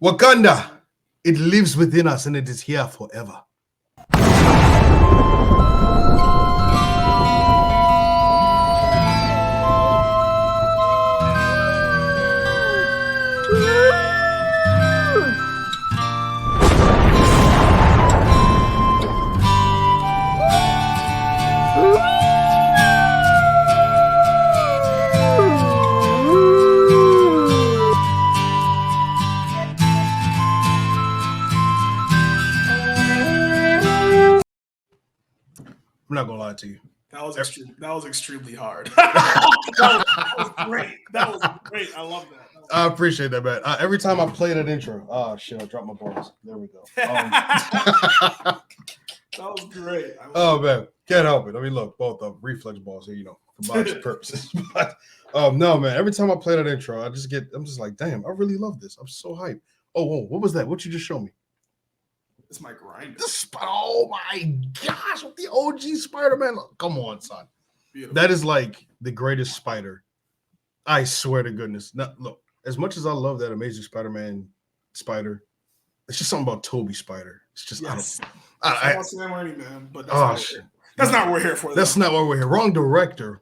Wakanda, it lives within us and it is here forever. I'm not gonna lie to you. That was extremely hard. That was great. That was great. I love that. I appreciate that, man. Every time I play that intro, oh shit, I dropped my balls. There we go. That was great. Oh man, can't help it. I mean, look, both of reflex balls here, for boxing purposes. But no, man. Every time I play that intro, I'm just like, damn, I really love this. I'm so hyped. Oh, whoa, what was that? What you just show me? It's my grinder. Oh my gosh, with the OG Spider-Man. Come on, son. Beautiful. That is like the greatest spider. I swear to goodness. Now, look, as much as I love that Amazing Spider-Man spider, it's just something about Toby Spider. It's just yes. I don't. Sam Raimi, man, but that's not what we're here for. That's not why we're here. Wrong director.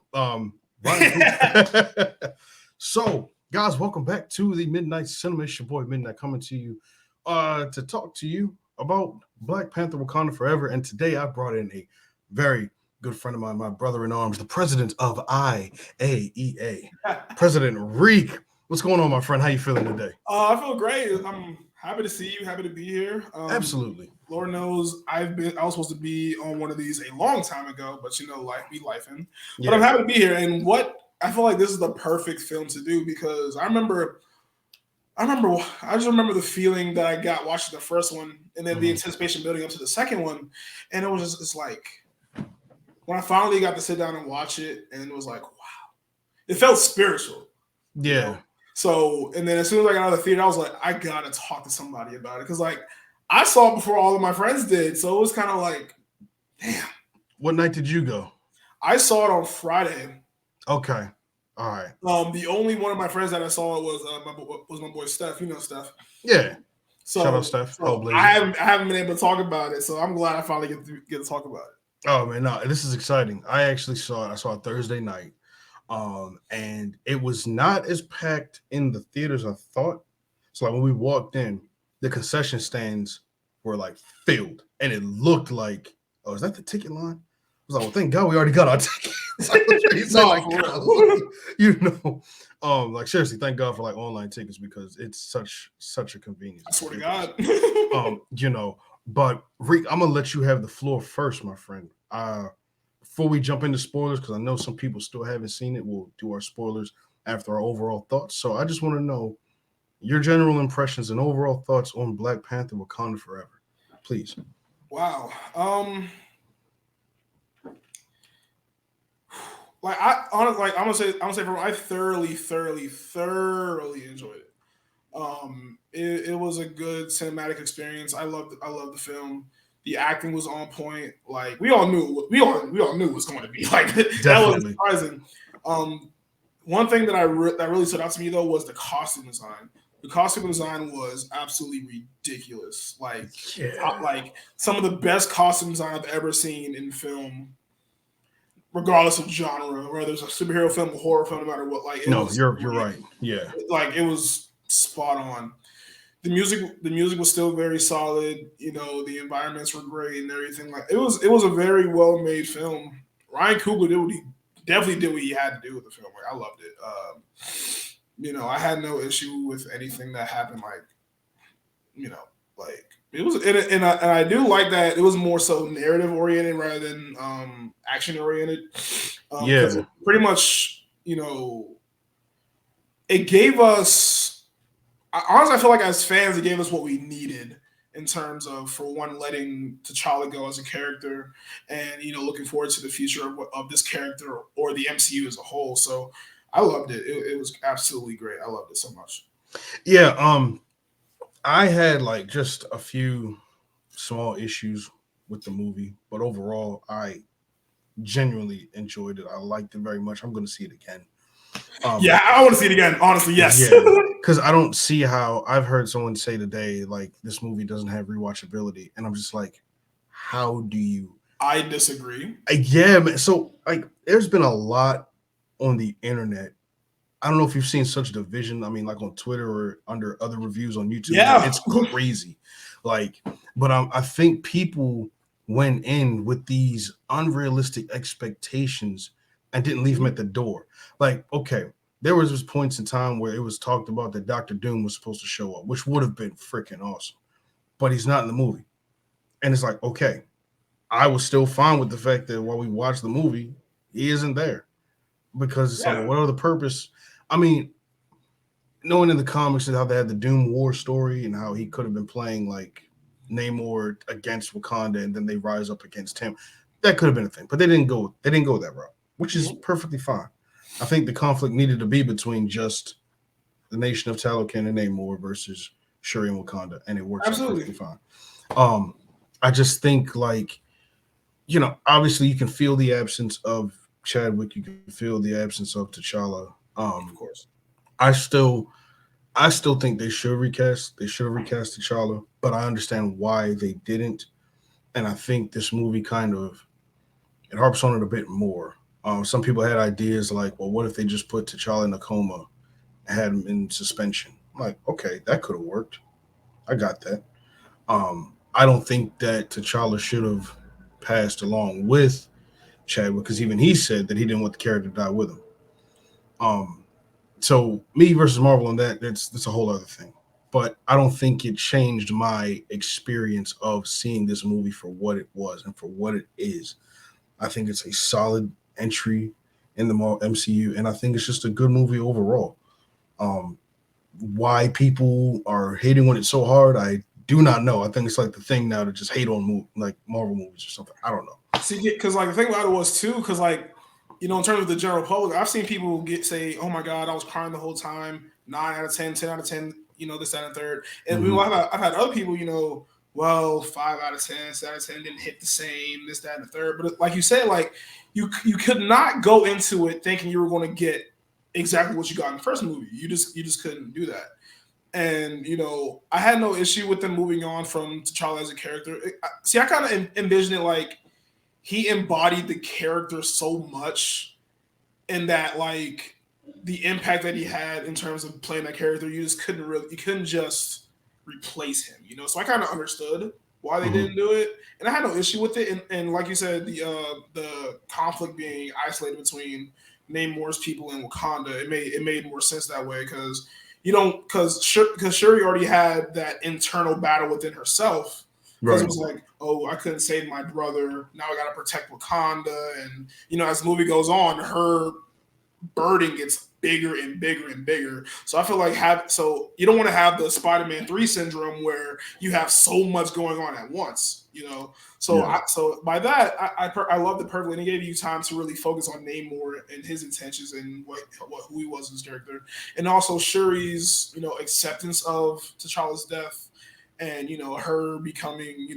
So, guys, welcome back to the Midnight Cinema. It's your boy Midnight coming to you to talk to you about Black Panther Wakanda Forever. And today I brought in a very good friend of mine, my brother in arms, the president of IAEA, President Rique. What's going on, my friend? How you feeling today? I feel great. I'm happy to see you. Happy to be here. Absolutely. Lord knows I was supposed to be on one of these a long time ago, but life be lifing. But I'm happy to be here. And I feel like this is the perfect film to do because I just remember the feeling that I got watching the first one and then the anticipation building up to the second one. And it was it's like when I finally got to sit down and watch it, and it was like, wow. It felt spiritual. Yeah. So, and then as soon as I got out of the theater, I was like, I gotta talk to somebody about it. Cause like I saw it before all of my friends did. So it was kind of like, damn. What night did you go? I saw it on Friday. Okay. All right. The only one of my friends that I saw was my boy Steph. You know Steph. Yeah. So shout out Steph. I haven't been able to talk about it, so I'm glad I finally get to talk about it. Oh man, no, this is exciting. I actually saw it. I saw it Thursday night, and it was not as packed in the theaters as I thought. So like when we walked in, the concession stands were like filled, and it looked like, oh, is that the ticket line? I was like, well, thank God we already got our tickets. Like seriously, thank God for like online tickets because it's such a convenience. I swear to God. But Rique, I'm gonna let you have the floor first, my friend. Before we jump into spoilers, because I know some people still haven't seen it, we'll do our spoilers after our overall thoughts. So I just want to know your general impressions and overall thoughts on Black Panther: Wakanda Forever, please. Wow. Like I honestly, I'm gonna say, I thoroughly enjoyed it. It was a good cinematic experience. I loved the film. The acting was on point. Like we all knew it was going to be like that was surprising. One thing that that really stood out to me though was the costume design. The costume design was absolutely ridiculous. Like some of the best costume design I've ever seen in film. Regardless of genre, whether it's a superhero film, a horror film, no matter what. Like, you're right. Yeah, like it was spot on. The music was still very solid. The environments were great and everything. Like it was a very well made film. Ryan Coogler definitely did what he had to do with the film. Like I loved it. I had no issue with anything that happened. Like it was, and I do like that it was more so narrative oriented rather than action oriented. Pretty much, it gave us. Honestly, I feel like as fans, it gave us what we needed in terms of, for one, letting T'Challa go as a character, and looking forward to the future of this character or the MCU as a whole. So I loved it. It was absolutely great. I loved it so much. Yeah. I had like just a few small issues with the movie, but overall, I genuinely enjoyed it. I liked it very much. I'm going to see it again. Yeah, I want to see it again. Honestly, yes. Yeah, because I don't see how. I've heard someone say today like this movie doesn't have rewatchability, and I'm just like, how do you? I disagree. Yeah, man. So like, there's been a lot on the internet. I don't know if you've seen such division. I mean, like on Twitter or under other reviews on YouTube, like Yeah. it's crazy. Like, but I think people went in with these unrealistic expectations and didn't leave them at the door. Like, okay, there was just points in time where it was talked about that Doctor Doom was supposed to show up, which would have been freaking awesome, but he's not in the movie. And it's like, okay, I was still fine with the fact that while we watched the movie, he isn't there because it's like, well, Yeah. what other purpose? I mean, knowing in the comics and how they had the Doom War story and how he could have been playing like Namor against Wakanda and then they rise up against him, that could have been a thing. But they didn't go. They didn't go that route, which is perfectly fine. I think the conflict needed to be between just the nation of Talokan and Namor versus Shuri and Wakanda, and it works out Absolutely. perfectly fine. I just think like obviously you can feel the absence of Chadwick, you can feel the absence of T'Challa. Of course. I still I still think they should recast. They should have recast T'Challa, but I understand why they didn't, and I think this movie kind of it harps on it a bit more. Some people had ideas like, well, what if they just put T'Challa in a coma and had him in suspension? I'm like, okay, that could have worked. I got that. I don't think that T'Challa should have passed along with Chadwick because even he said that he didn't want the character to die with him. Um, so me versus Marvel on that's a whole other thing. But I don't think it changed my experience of seeing this movie for what it was and for what it is. I think it's a solid entry in the MCU, and I think it's just a good movie overall. Um, why people are hating on it so hard, I do not know. I think it's like the thing now to just hate on like Marvel movies or something. I don't know. See, because like the thing about it was too, because like in terms of the general public, I've seen people say, "Oh my god, I was crying the whole time." 9 out of 10, 10 out of 10, this, that, and third. And Mm-hmm. I've had other people, well, 5 out of 10, 7 out of 10 didn't hit the same, this, that, and the third. But like you said, like you could not go into it thinking you were going to get exactly what you got in the first movie. You just couldn't do that. And I had no issue with them moving on from T'Challa as a character. See, I kind of envision it like he embodied the character so much, and that like the impact that he had in terms of playing that character, you couldn't just replace him. So I kind of understood why they Mm-hmm. didn't do it, and I had no issue with it. And like you said, the conflict being isolated between Namor's people and Wakanda, it made more sense that way because Shuri already had that internal battle within herself because Right. it was like, oh, I couldn't save my brother. Now I got to protect Wakanda, and as the movie goes on, her burden gets bigger and bigger and bigger. So I feel like you don't want to have the Spider-Man 3 syndrome where you have so much going on at once. So Yeah. so by that, I love the perfectly, and it gave you time to really focus on Namor and his intentions and who he was as a character, and also Shuri's acceptance of T'Challa's death, and her becoming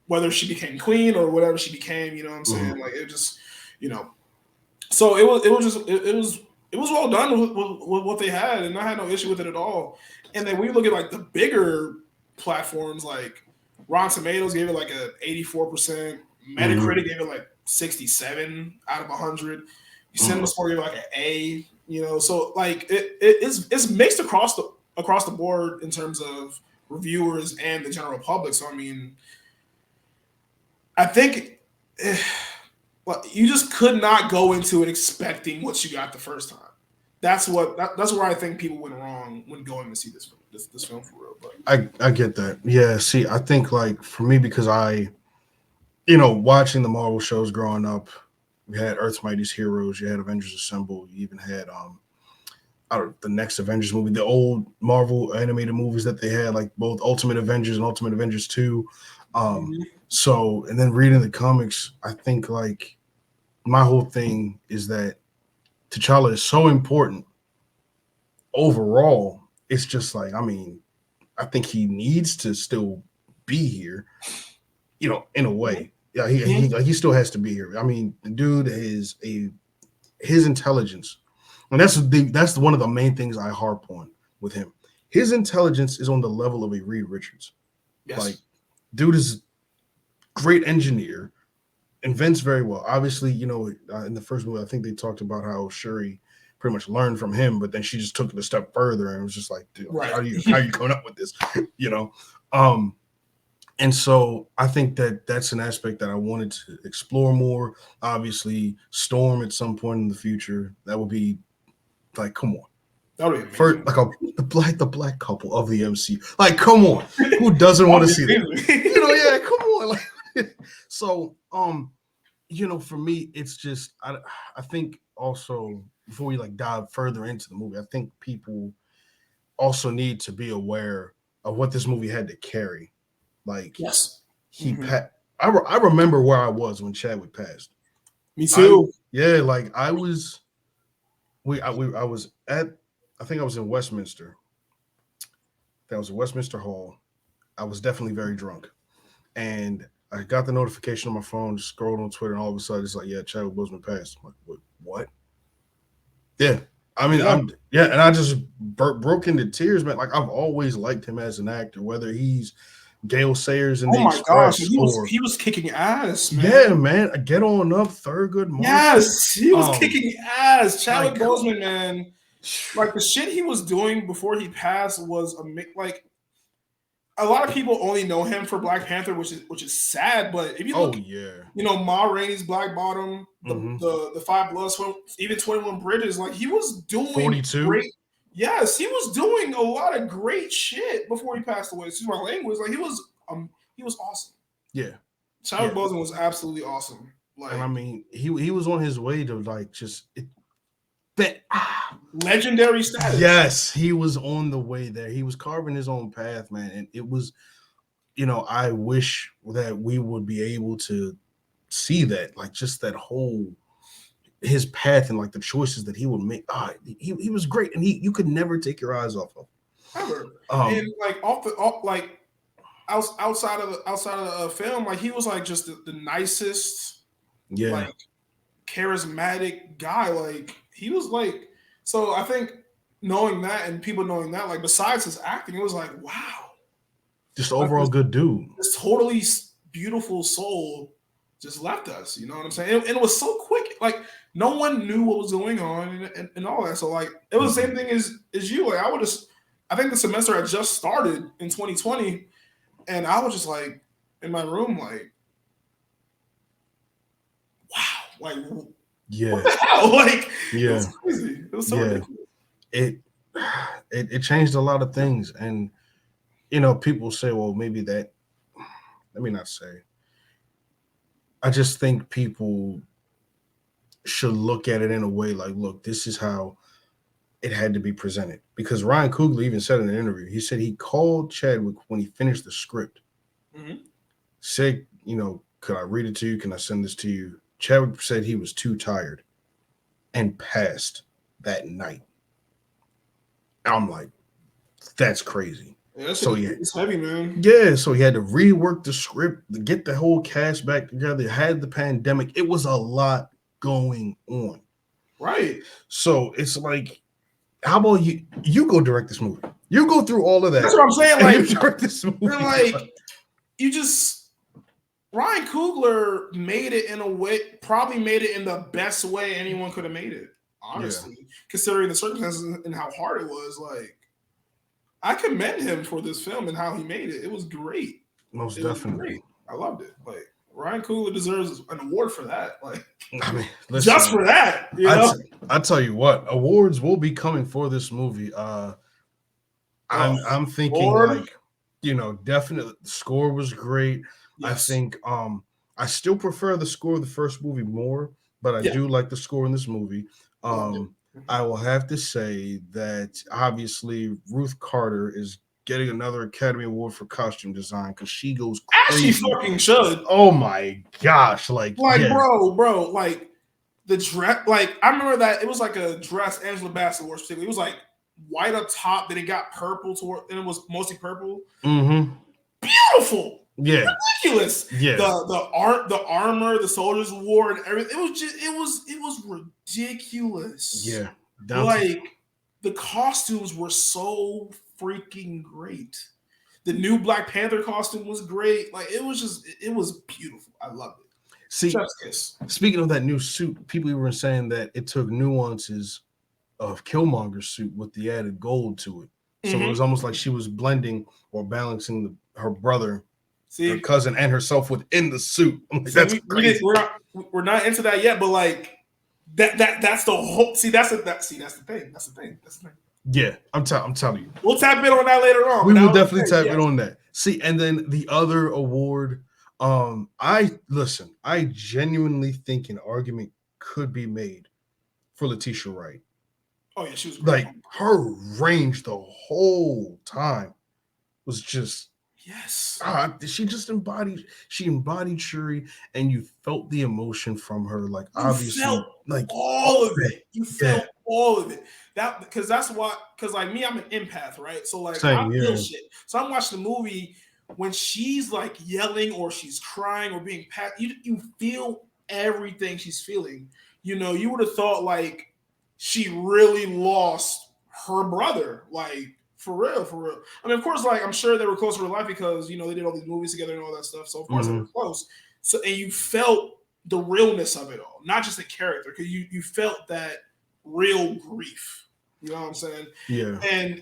whether she became queen or whatever she became. You know what I'm saying? Mm-hmm. Like it just you know so it was well done with what they had, and I had no issue with it at all. And then when you look at like the bigger platforms, like Rotten Tomatoes gave it like a 84%, Mm-hmm. Metacritic gave it like 67 out of 100, Mm-hmm. CinemaScore gave it like an A. So like it's mixed across the board in terms of reviewers and the general public. So I mean, I think. Well, you just could not go into it expecting what you got the first time. That's where I think people went wrong when going to see this film for real. But I get that. Yeah. See, I think like for me because watching the Marvel shows growing up, we had Earth's Mightiest Heroes, you had Avengers Assemble, you even had I don't the next Avengers movie, the old Marvel animated movies that they had, like both Ultimate Avengers and Ultimate Avengers 2. Um, so and then reading the comics, I think like my whole thing is that T'Challa is so important overall. It's just like, I mean, I think he needs to still be here, in a way. Yeah, he still has to be here. I mean, the dude is a his intelligence, and that's one of the main things I harp on with him. His intelligence is on the level of a Reed Richards. Yes. Like, dude is great engineer, invents very well. Obviously, you know, in the first movie, I think they talked about how Shuri pretty much learned from him, but then she just took it a step further and was just like, dude, Right. how are you coming up with this? You know? And so I think that that's an aspect that I wanted to explore more. Obviously, Storm at some point in the future, that would be like, come on. That would be amazing. For like the black couple of the MC. Like, come on. Who doesn't want to see that? You know, yeah, come on. Like, so you know, for me, it's just I think also before we like dive further into the movie, I think people also need to be aware of what this movie had to carry. Like, yes, I remember where I was when Chadwick passed. Me too. Like I was, I was at, I think I was in Westminster. That was in Westminster Hall. I was definitely very drunk, and I got the notification on my phone. Just scrolled on Twitter, and all of a sudden it's like, yeah, Chadwick Boseman passed. I'm like, what? Yeah, I mean, and I just broke into tears, man. Like I've always liked him as an actor, whether he's Gale Sayers in The Express. He was kicking ass, man. Yeah, man. Get on up, Thurgood Marshall. Yes, he was kicking ass. Chadwick Boseman, man. Like the shit he was doing before he passed was like a lot of people only know him for Black Panther, which is sad. But if you look, you know, Ma Rainey's Black Bottom, the Five Bloods, even 21 Bridges, like he was doing 42. Great. Yes, he was doing a lot of great shit before he passed away. Excuse my language. Like he was awesome. Yeah, Chadwick Boseman was absolutely awesome. Like, and I mean, he was on his way to like just legendary status. Yes, he was on the way there. He was carving his own path, man, and it was, you know, I wish that we would be able to see that, like just that whole his path and like the choices that he would make. He was great, and you could never take your eyes off of him. Ever. And like outside of the film, like he was like just the nicest, like charismatic guy. Like he was like, so I think knowing that and people knowing that, like besides his acting, it was like, wow, just overall good dude. This totally beautiful soul just left us. You know what I'm saying? And it was so quick. Like no one knew what was going on and all that. So like it was the same thing as you. Like I think the semester had just started in 2020, and I was just like in my room, like, wow, like, what the hell? Like, it was crazy. It was so ridiculous. It changed a lot of things, and you know, people say, well, maybe that. Let me not say. I just think people should look at it in a way like, look, this is how it had to be presented. Because Ryan Coogler even said in an interview, he said he called Chadwick when he finished the script. Said, you know, could I read it to you? Can I send this to you? Chadwick said he was too tired and passed that night. I'm like, that's crazy. Yeah, it's heavy, man. Yeah, so he had to rework the script, to get the whole cast back together. Had the pandemic. It was a lot going on. Right. So it's like, how about you go direct this movie? You go through all of that. That's what I'm saying. Like, you direct this movie. Like, you just Ryan Coogler made it in a way, probably made it in the best way anyone could have made it. Honestly, considering the circumstances and how hard it was, like, I commend him for this film and how he made it. It was great. Most definitely. I loved it. Like, Ryan Coogler deserves an award for that. Like, I mean, listen, just for that, you know? I tell you what, awards will be coming for this movie. I'm thinking like, you know, definitely the score was great. Yes. I think I still prefer the score of the first movie more, but I do like the score in this movie. I will have to say that obviously Ruth Carter is getting another Academy Award for costume design because she goes crazy. She fucking should. Oh my gosh. Like bro, like the dress, like I remember that it was like a dress Angela Bassett wore particularly. It was like white up top, then it got purple and it was mostly purple. Beautiful. Yeah. Ridiculous. Yeah. The armor the soldiers wore and everything. It was ridiculous. Yeah. The costumes were so freaking great. The new Black Panther costume was great. Like it was beautiful. I loved it. See, Chef's kiss. Speaking of that new suit, people were saying that it took nuances of Killmonger's suit with the added gold to it. So it was almost like she was blending or balancing her brother, her cousin, and herself within the suit. Like, that's crazy. We're not into that yet, but like that's the whole. That's the thing. That's the thing. Yeah, I'm telling you. We'll tap in on that later on. We will definitely tap in on that. See, and then the other award, I genuinely think an argument could be made for Letitia Wright. Oh yeah, she was great. Like her range the whole time was just yes. She embodied Shuri, and you felt the emotion from her. Like obviously, like all of it. You felt all of it. That because like me, I'm an empath, right? So like I feel shit. So I'm watching the movie when she's like yelling or she's crying or being you feel everything she's feeling. You know, you would have thought like she really lost her brother, like for real. I mean, of course, like I'm sure they were close in real life because they did all these movies together and all that stuff. So of course they were close. So and you felt the realness of it all, not just the character, because you felt that real grief. You know what I'm saying? Yeah. And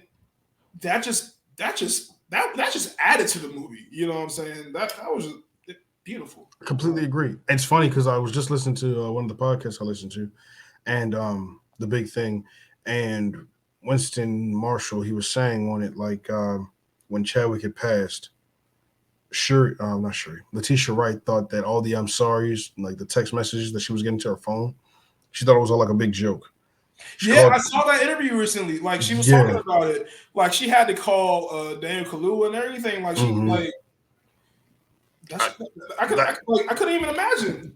that just added to the movie. You know what I'm saying? That was just beautiful. Completely agree. It's funny because I was just listening to one of the podcasts I listened to, and The Big Thing, and Winston Marshall, he was saying on it like when Chadwick had passed, Letitia Wright thought that all the I'm sorry's, like the text messages that she was getting to her phone, she thought it was all like a big joke. I saw that interview recently. Like she was talking about it. Like she had to call Daniel Kaluuya and everything. Like she like. I couldn't even imagine.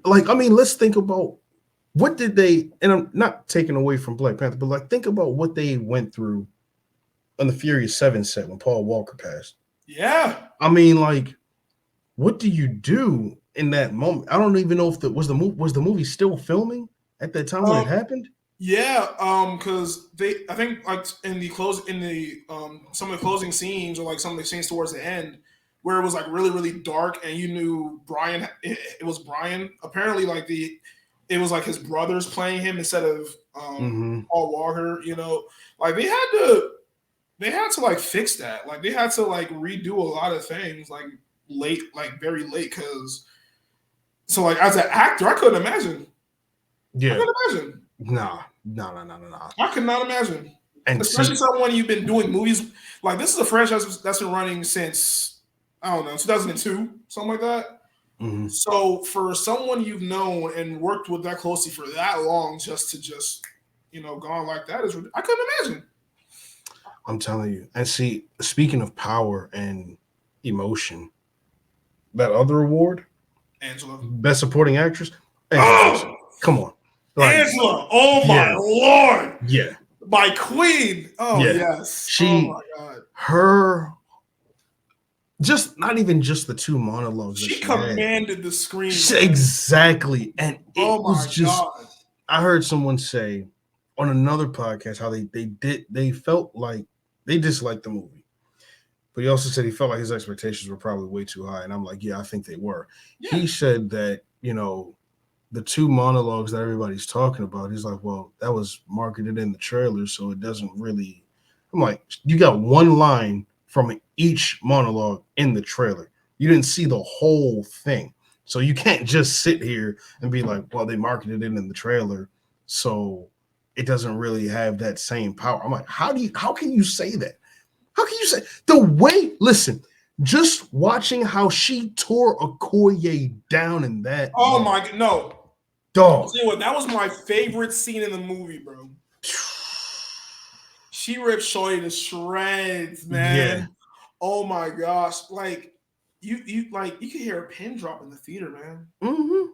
Like I mean, let's think about what did they. And I'm not taking away from Black Panther, but like think about what they went through on the Furious 7 set when Paul Walker passed. Yeah, I mean, like, what do you do in that moment? I don't even know if was the movie still filming at that time when it happened. Yeah, because I think like in the some of the closing scenes or like some of the scenes towards the end where it was like really really dark and you knew Brian, it was Brian. Apparently, like it was like his brothers playing him instead of Paul Walker. Like they had to like fix that. Like they had to like redo a lot of things like very late because. So like as an actor, I couldn't imagine. Yeah, I couldn't imagine. No. I could not imagine. And especially someone you've been doing movies like this is a franchise that's been running since 2002, something like that. Mm-hmm. So for someone you've known and worked with that closely for that long, just gone like that I couldn't imagine. I'm telling you. And see, speaking of power and emotion, that other award, Angela, Best Supporting Actress. Come on. Like, Angela, oh my Lord. Yeah. My queen. Oh, yes. Oh my God. Her, just not even just the two monologues. She commanded the screen. Exactly. And it was just, God. I heard someone say on another podcast how they felt like they disliked the movie. But he also said he felt like his expectations were probably way too high. And I'm like, yeah, I think they were. Yeah. He said that, the two monologues that everybody's talking about, he's like, well, that was marketed in the trailer, so it doesn't really. I'm like, you got one line from each monologue in the trailer. You didn't see the whole thing. So you can't just sit here and be like, well, they marketed it in the trailer, so it doesn't really have that same power. I'm like, how can you say that? How can you say the way, listen, just watching how she tore Okoye down in that. Oh my God, no. Dog. That was my favorite scene in the movie, bro. She ripped Shoy to shreds, man. Yeah. Oh my gosh. Like you could hear a pin drop in the theater, man. Mm-hmm.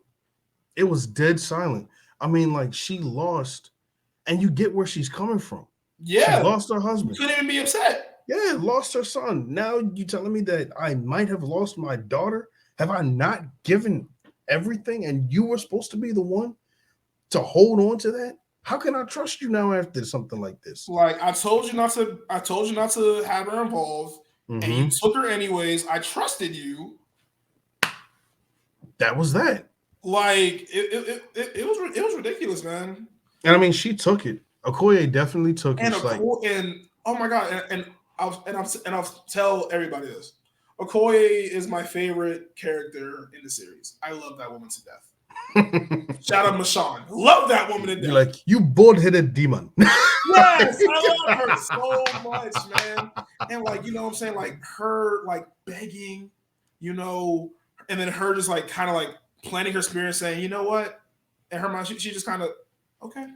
It was dead silent. I mean, like she lost, and you get where she's coming from. Yeah. She lost her husband. You couldn't even be upset. Yeah, lost her son. Now you telling me that I might have lost my daughter? Have I not given everything and you were supposed to be the one to hold on to that? How can I trust you now after something like this? Like I told you not to. I told you not to have her involved, and you took her anyways. I trusted you. That was that. Like it was ridiculous, man. And I mean, she took it. Okoye definitely took it. And oh my god, and I'll tell everybody this. Okoye is my favorite character in the series. I love that woman to death. Shout out Michonne. Love that woman to death. You're like, you bald-headed demon. Yes, I love her so much, man. And like, you know what I'm saying? Like her like begging, you know, and then her just like kind of like planning her spirit saying, you know what? In her mind, she just kind of, okay.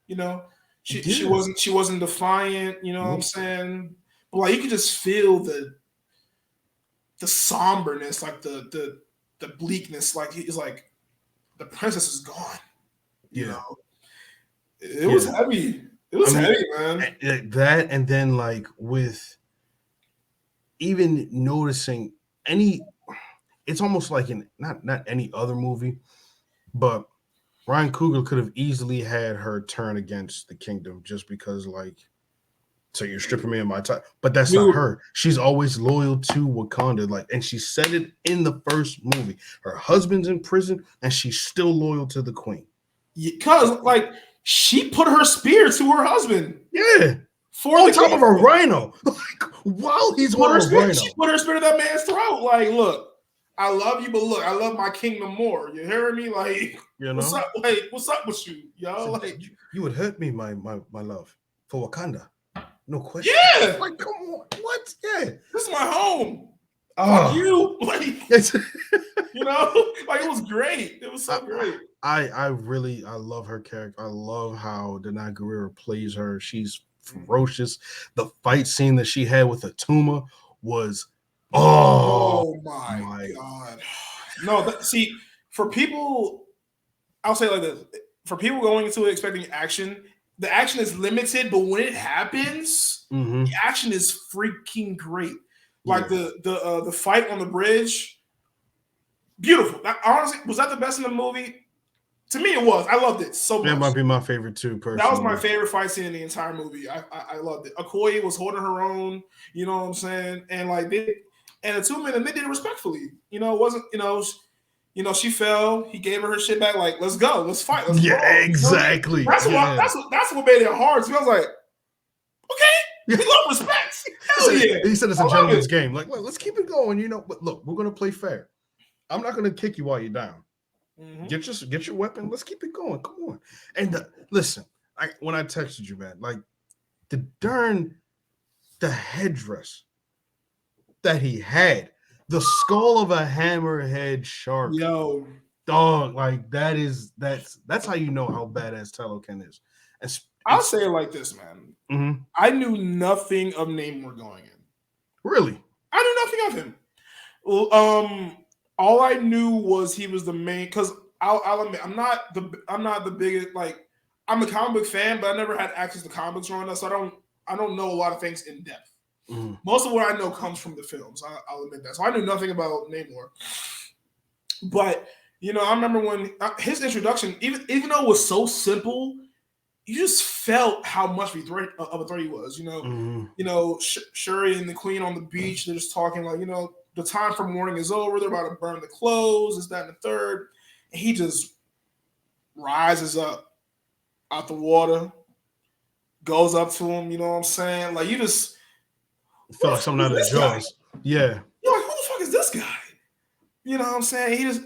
You know, she wasn't defiant, you know what I'm saying? But like you could just feel the somberness, like the bleakness, like it's like the princess is gone. You know, it was heavy. It was heavy, man. That, and then like with even noticing it's almost like in not any other movie, but Ryan Coogler could have easily had her turn against the kingdom just because, like, so you're stripping me of my time. But that's not her. She's always loyal to Wakanda. Like, and she said it in the first movie. Her husband's in prison, and she's still loyal to the queen. Because, like, she put her spear to her husband. Yeah. On top of a rhino. Like, while he's on a rhino. She put her spear to that man's throat. Like, look, I love you, but look, I love my kingdom more. You hearing me? Like, you know? What's up? Like, what's up with you, yo? Like, you would hurt me, my love, for Wakanda. No question. Yeah. Like, come on. What? Yeah. This is my home. Fuck you. Like, you know, like it was great. It was so great. I love her character. I love how Danai Gurira plays her. She's ferocious. The fight scene that she had with Atuma was oh my god. No, see, for people, I'll say it like this. For people going into it expecting action, the action is limited, but when it happens, the action is freaking great. Like the fight on the bridge, beautiful. Honestly, was that the best in the movie? To me, it was. I loved it so much. That might be my favorite too, personally. That was my favorite fight scene in the entire movie. I loved it. Okoye was holding her own, you know what I'm saying? And like the 2 minutes, they did it respectfully. You know, it wasn't, she fell. He gave her shit back. Like, let's go, let's fight. Let's go. Exactly. That's what made it hard. So I was like, okay, we love respect. Hell yeah. He said it's a gentleman's game. Like, let's keep it going. You know, but look, we're gonna play fair. I'm not gonna kick you while you're down. Get your weapon. Let's keep it going. Come on. And listen, when I texted you, man, like the headdress that he had, the skull of a hammerhead shark. Yo, dog, like that's how you know how badass Talokan is. I'll say it like this, man. I knew nothing of Namor going in. Really? I knew nothing of him. All I knew was he was the main. Because I'll admit, I'm not the biggest. Like, I'm a comic book fan, but I never had access to comics growing up, so I don't know a lot of things in depth. Most of what I know comes from the films. I'll admit that. So I knew nothing about Namor. But I remember when his introduction, even though it was so simple, you just felt how much of a threat he was. Shuri and the Queen on the beach, they're just talking like, the time for mourning is over. They're about to burn the clothes, this, that, and the third. And he just rises up out the water, goes up to him. You know what I'm saying? Like, you just felt like something out of the Jaws. Yeah. You're like, who the fuck is this guy? You know what I'm saying? He just,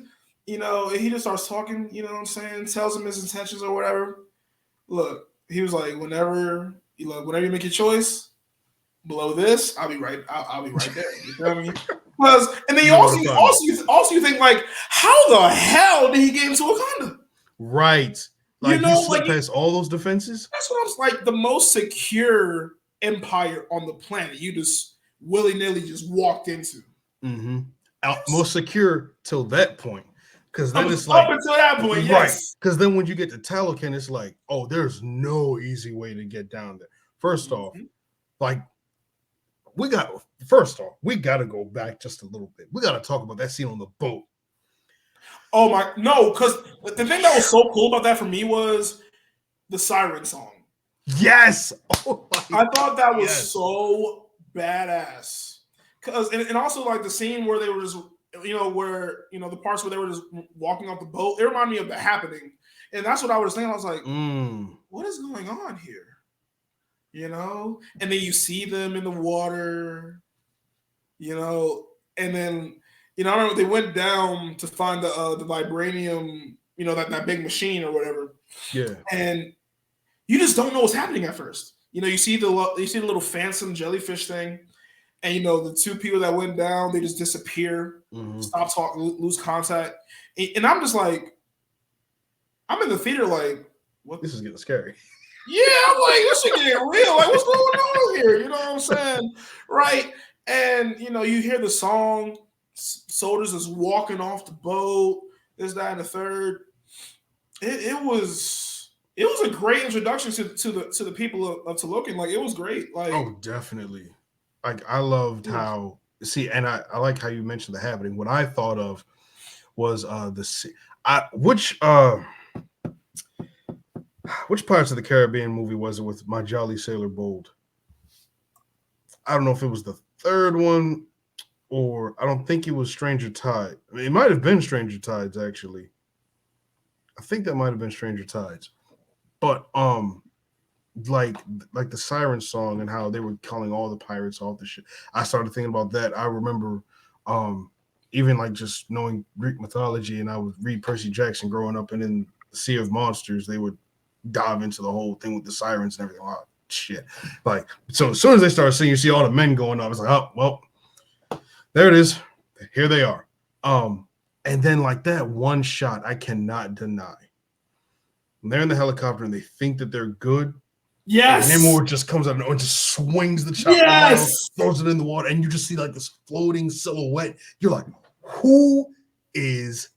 he just starts talking. You know what I'm saying? Tells him his intentions or whatever. Look, he was like, whenever you make your choice, below this, I'll be right there. You feel me? And then you also think like, how the hell did he get into Wakanda? Right. Like, you slipped past all those defenses. That's what I was like. The most secure empire on the planet. You just willy-nilly just walked into. Most secure till that point. Because then it's like up until that point, yes. Right. Because then when you get to Talokan, it's like, oh, there's no easy way to get down there. First off, like, first off, we got to go back just a little bit. We got to talk about that scene on the boat. Oh my, no, because the thing that was so cool about that for me was the siren song. Yes. Oh I thought that was so badass. Because and also like the scene where they were just where the parts where they were just walking off the boat, it reminded me of The Happening. And that's what I was thinking. I was like, what is going on here? And then you see them in the water, and then I remember they went down to find the vibranium, that big machine or whatever. Yeah. And you just don't know what's happening at first. You see the little phantom jellyfish thing, and the two people that went down, they just disappear, stop talking, lose contact, and I'm just like, I'm in the theater like, what? This is getting scary. Yeah, I'm like, this shit getting real. Like, what's going on here? You know what I'm saying? Right? And you hear the song, soldiers is walking off the boat, this, that, and the third. It was a great introduction to the people of Talokan. Like, it was great. Like, oh, definitely. Like, I loved how and I like how you mentioned The Happening. What I thought of was which Pirates of the Caribbean movie was it with My Jolly Sailor Bold? I don't know if it was the third one, or I don't think it was Stranger Tide. I mean, it might have been Stranger Tides, actually. I think that might have been Stranger Tides. But like the siren song and how they were calling all the pirates off the ship. I started thinking about that. I remember even like just knowing Greek mythology, and I would read Percy Jackson growing up, and in the Sea of Monsters, they would dive into the whole thing with the sirens and everything. Oh, shit. Like, so as soon as they started singing, you see all the men going up. It's like, oh, well, there it is. Here they are. And then like that one shot, I cannot deny. When they're in the helicopter and they think that they're good. Yes. And Namor just comes out and just swings the chopper around, throws it in the water, and you just see like this floating silhouette. You're like, who is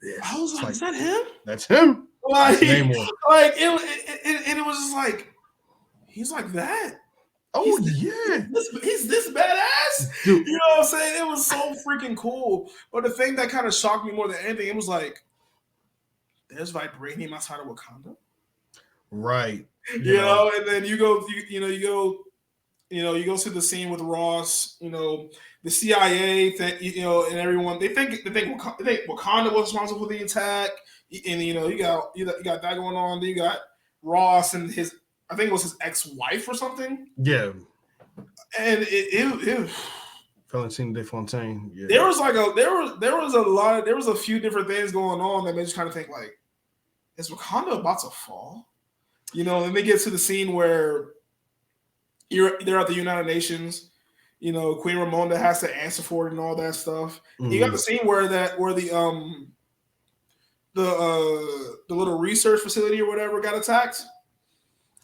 this? I was like, is that him? That's him. Like, that's Namor. Like it was just like, he's like that. Oh, yeah. He's this badass. Dude. You know what I'm saying? It was so freaking cool. But the thing that kind of shocked me more than anything, it was like, there's vibranium outside of Wakanda. Right. You know, and then you go see the scene with Ross, the CIA, and everyone, they think Wakanda was responsible for the attack. And, you got that going on. Then you got Ross and I think it was his ex-wife or something. Yeah. And it Valentine de Fontaine. Yeah. There was a few different things going on that made you kind of think like, is Wakanda about to fall? And they get to the scene where they're at the United Nations. Queen Ramonda has to answer for it and all that stuff. Mm-hmm. You got the scene where the little research facility or whatever got attacked.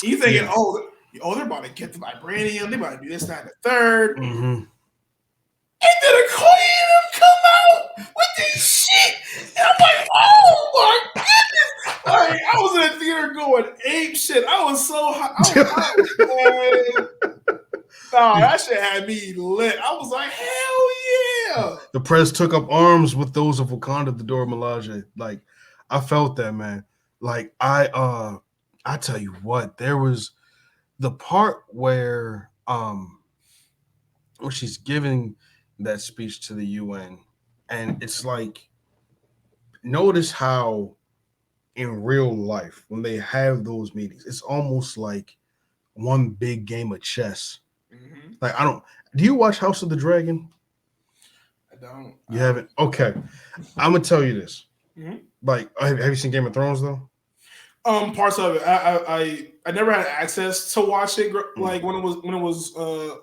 You thinking, they're about to get the vibranium, they're about to do this, that, and the third. Mm-hmm. And then a queen come out with this shit. And I'm like, oh my goodness. Like, I was in the theater going ape shit. I was so hot. That shit had me lit. I was like, hell yeah. The press took up arms with those of Wakanda, the Dora Milaje. Like, I felt that, man. Like, I tell you what, there was the part where she's giving that speech to the UN, and it's like, notice how in real life, when they have those meetings, it's almost like one big game of chess. Mm-hmm. Like, do you watch House of the Dragon? I don't. You haven't? Okay. I'm going to tell you this. Mm-hmm. Like, have you seen Game of Thrones, though? Parts of it. I never had access to watch it like when it was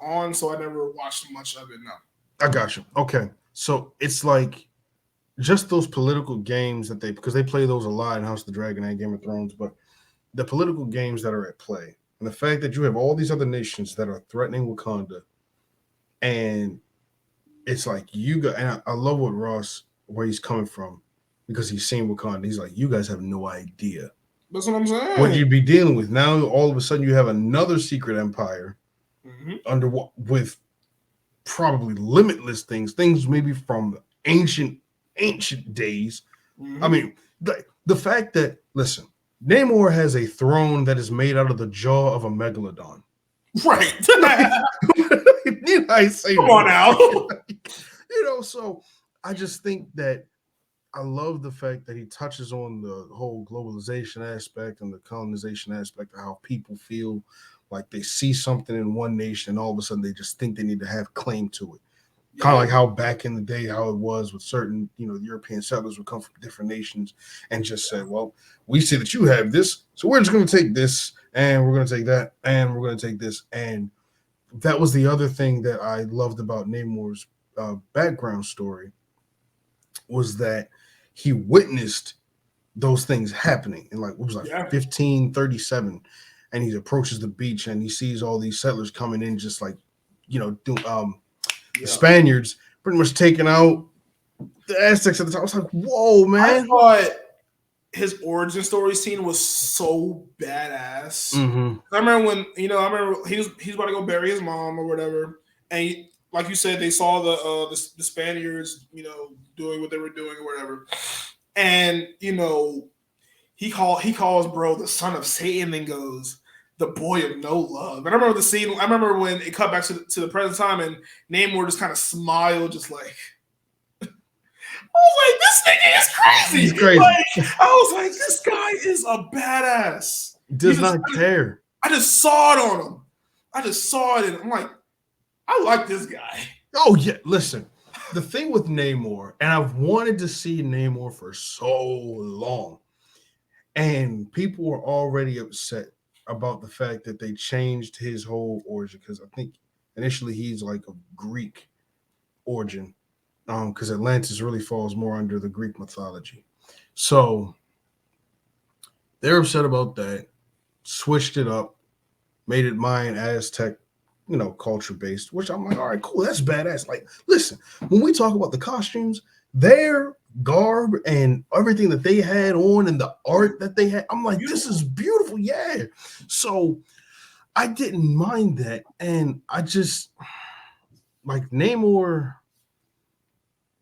on, so I never watched much of it. No. I got you. Okay. So it's like just those political games because they play those a lot in House of the Dragon and Game of Thrones, but the political games that are at play and the fact that you have all these other nations that are threatening Wakanda, and it's like and I love what Ross, where he's coming from, because he's seen Wakanda. He's like, you guys have no idea. That's what I'm saying. What you'd be dealing with now. All of a sudden, you have another secret empire with probably limitless things maybe from ancient days. I mean, the fact that, listen, Namor has a throne that is made out of the jaw of a megalodon. Right. I say, come on now. So I just think that I love the fact that he touches on the whole globalization aspect and the colonization aspect of how people feel like they see something in one nation and all of a sudden they just think they need to have claim to it. Kind of like how back in the day, how it was with certain, European settlers would come from different nations and just say, well, we see that you have this, so we're just going to take this and we're going to take that and we're going to take this. And that was the other thing that I loved about Namor's background story, was that he witnessed those things happening in 1537, and he approaches the beach and he sees all these settlers coming in, just like the Spaniards pretty much taking out the Aztecs at the time. I was like, whoa, man. I thought his origin story scene was so badass. I remember when he was about to go bury his mom or whatever, and like you said, they saw the Spaniards, doing what they were doing or whatever, and he calls bro the son of Satan and goes, the boy of no love. And I remember the scene. I remember when it cut back to the present time, and Namor just kind of smiled, just like. I was like, this nigga is crazy. He's crazy. I was like, this guy is a badass. Does not care. I just saw it on him. I just saw it, and I'm like, I like this guy. Oh yeah, listen. The thing with Namor, and I've wanted to see Namor for so long, and people were already upset about the fact that they changed his whole origin, because I think initially he's like a Greek origin, because Atlantis really falls more under the Greek mythology. So they're upset about that, switched it up, made it Mayan, Aztec, culture based, which I'm like, all right, cool, that's badass. Like, listen, when we talk about the costumes, their garb and everything that they had on and the art that they had, I'm like, this is beautiful. Yeah. So I didn't mind that. And I just like Namor.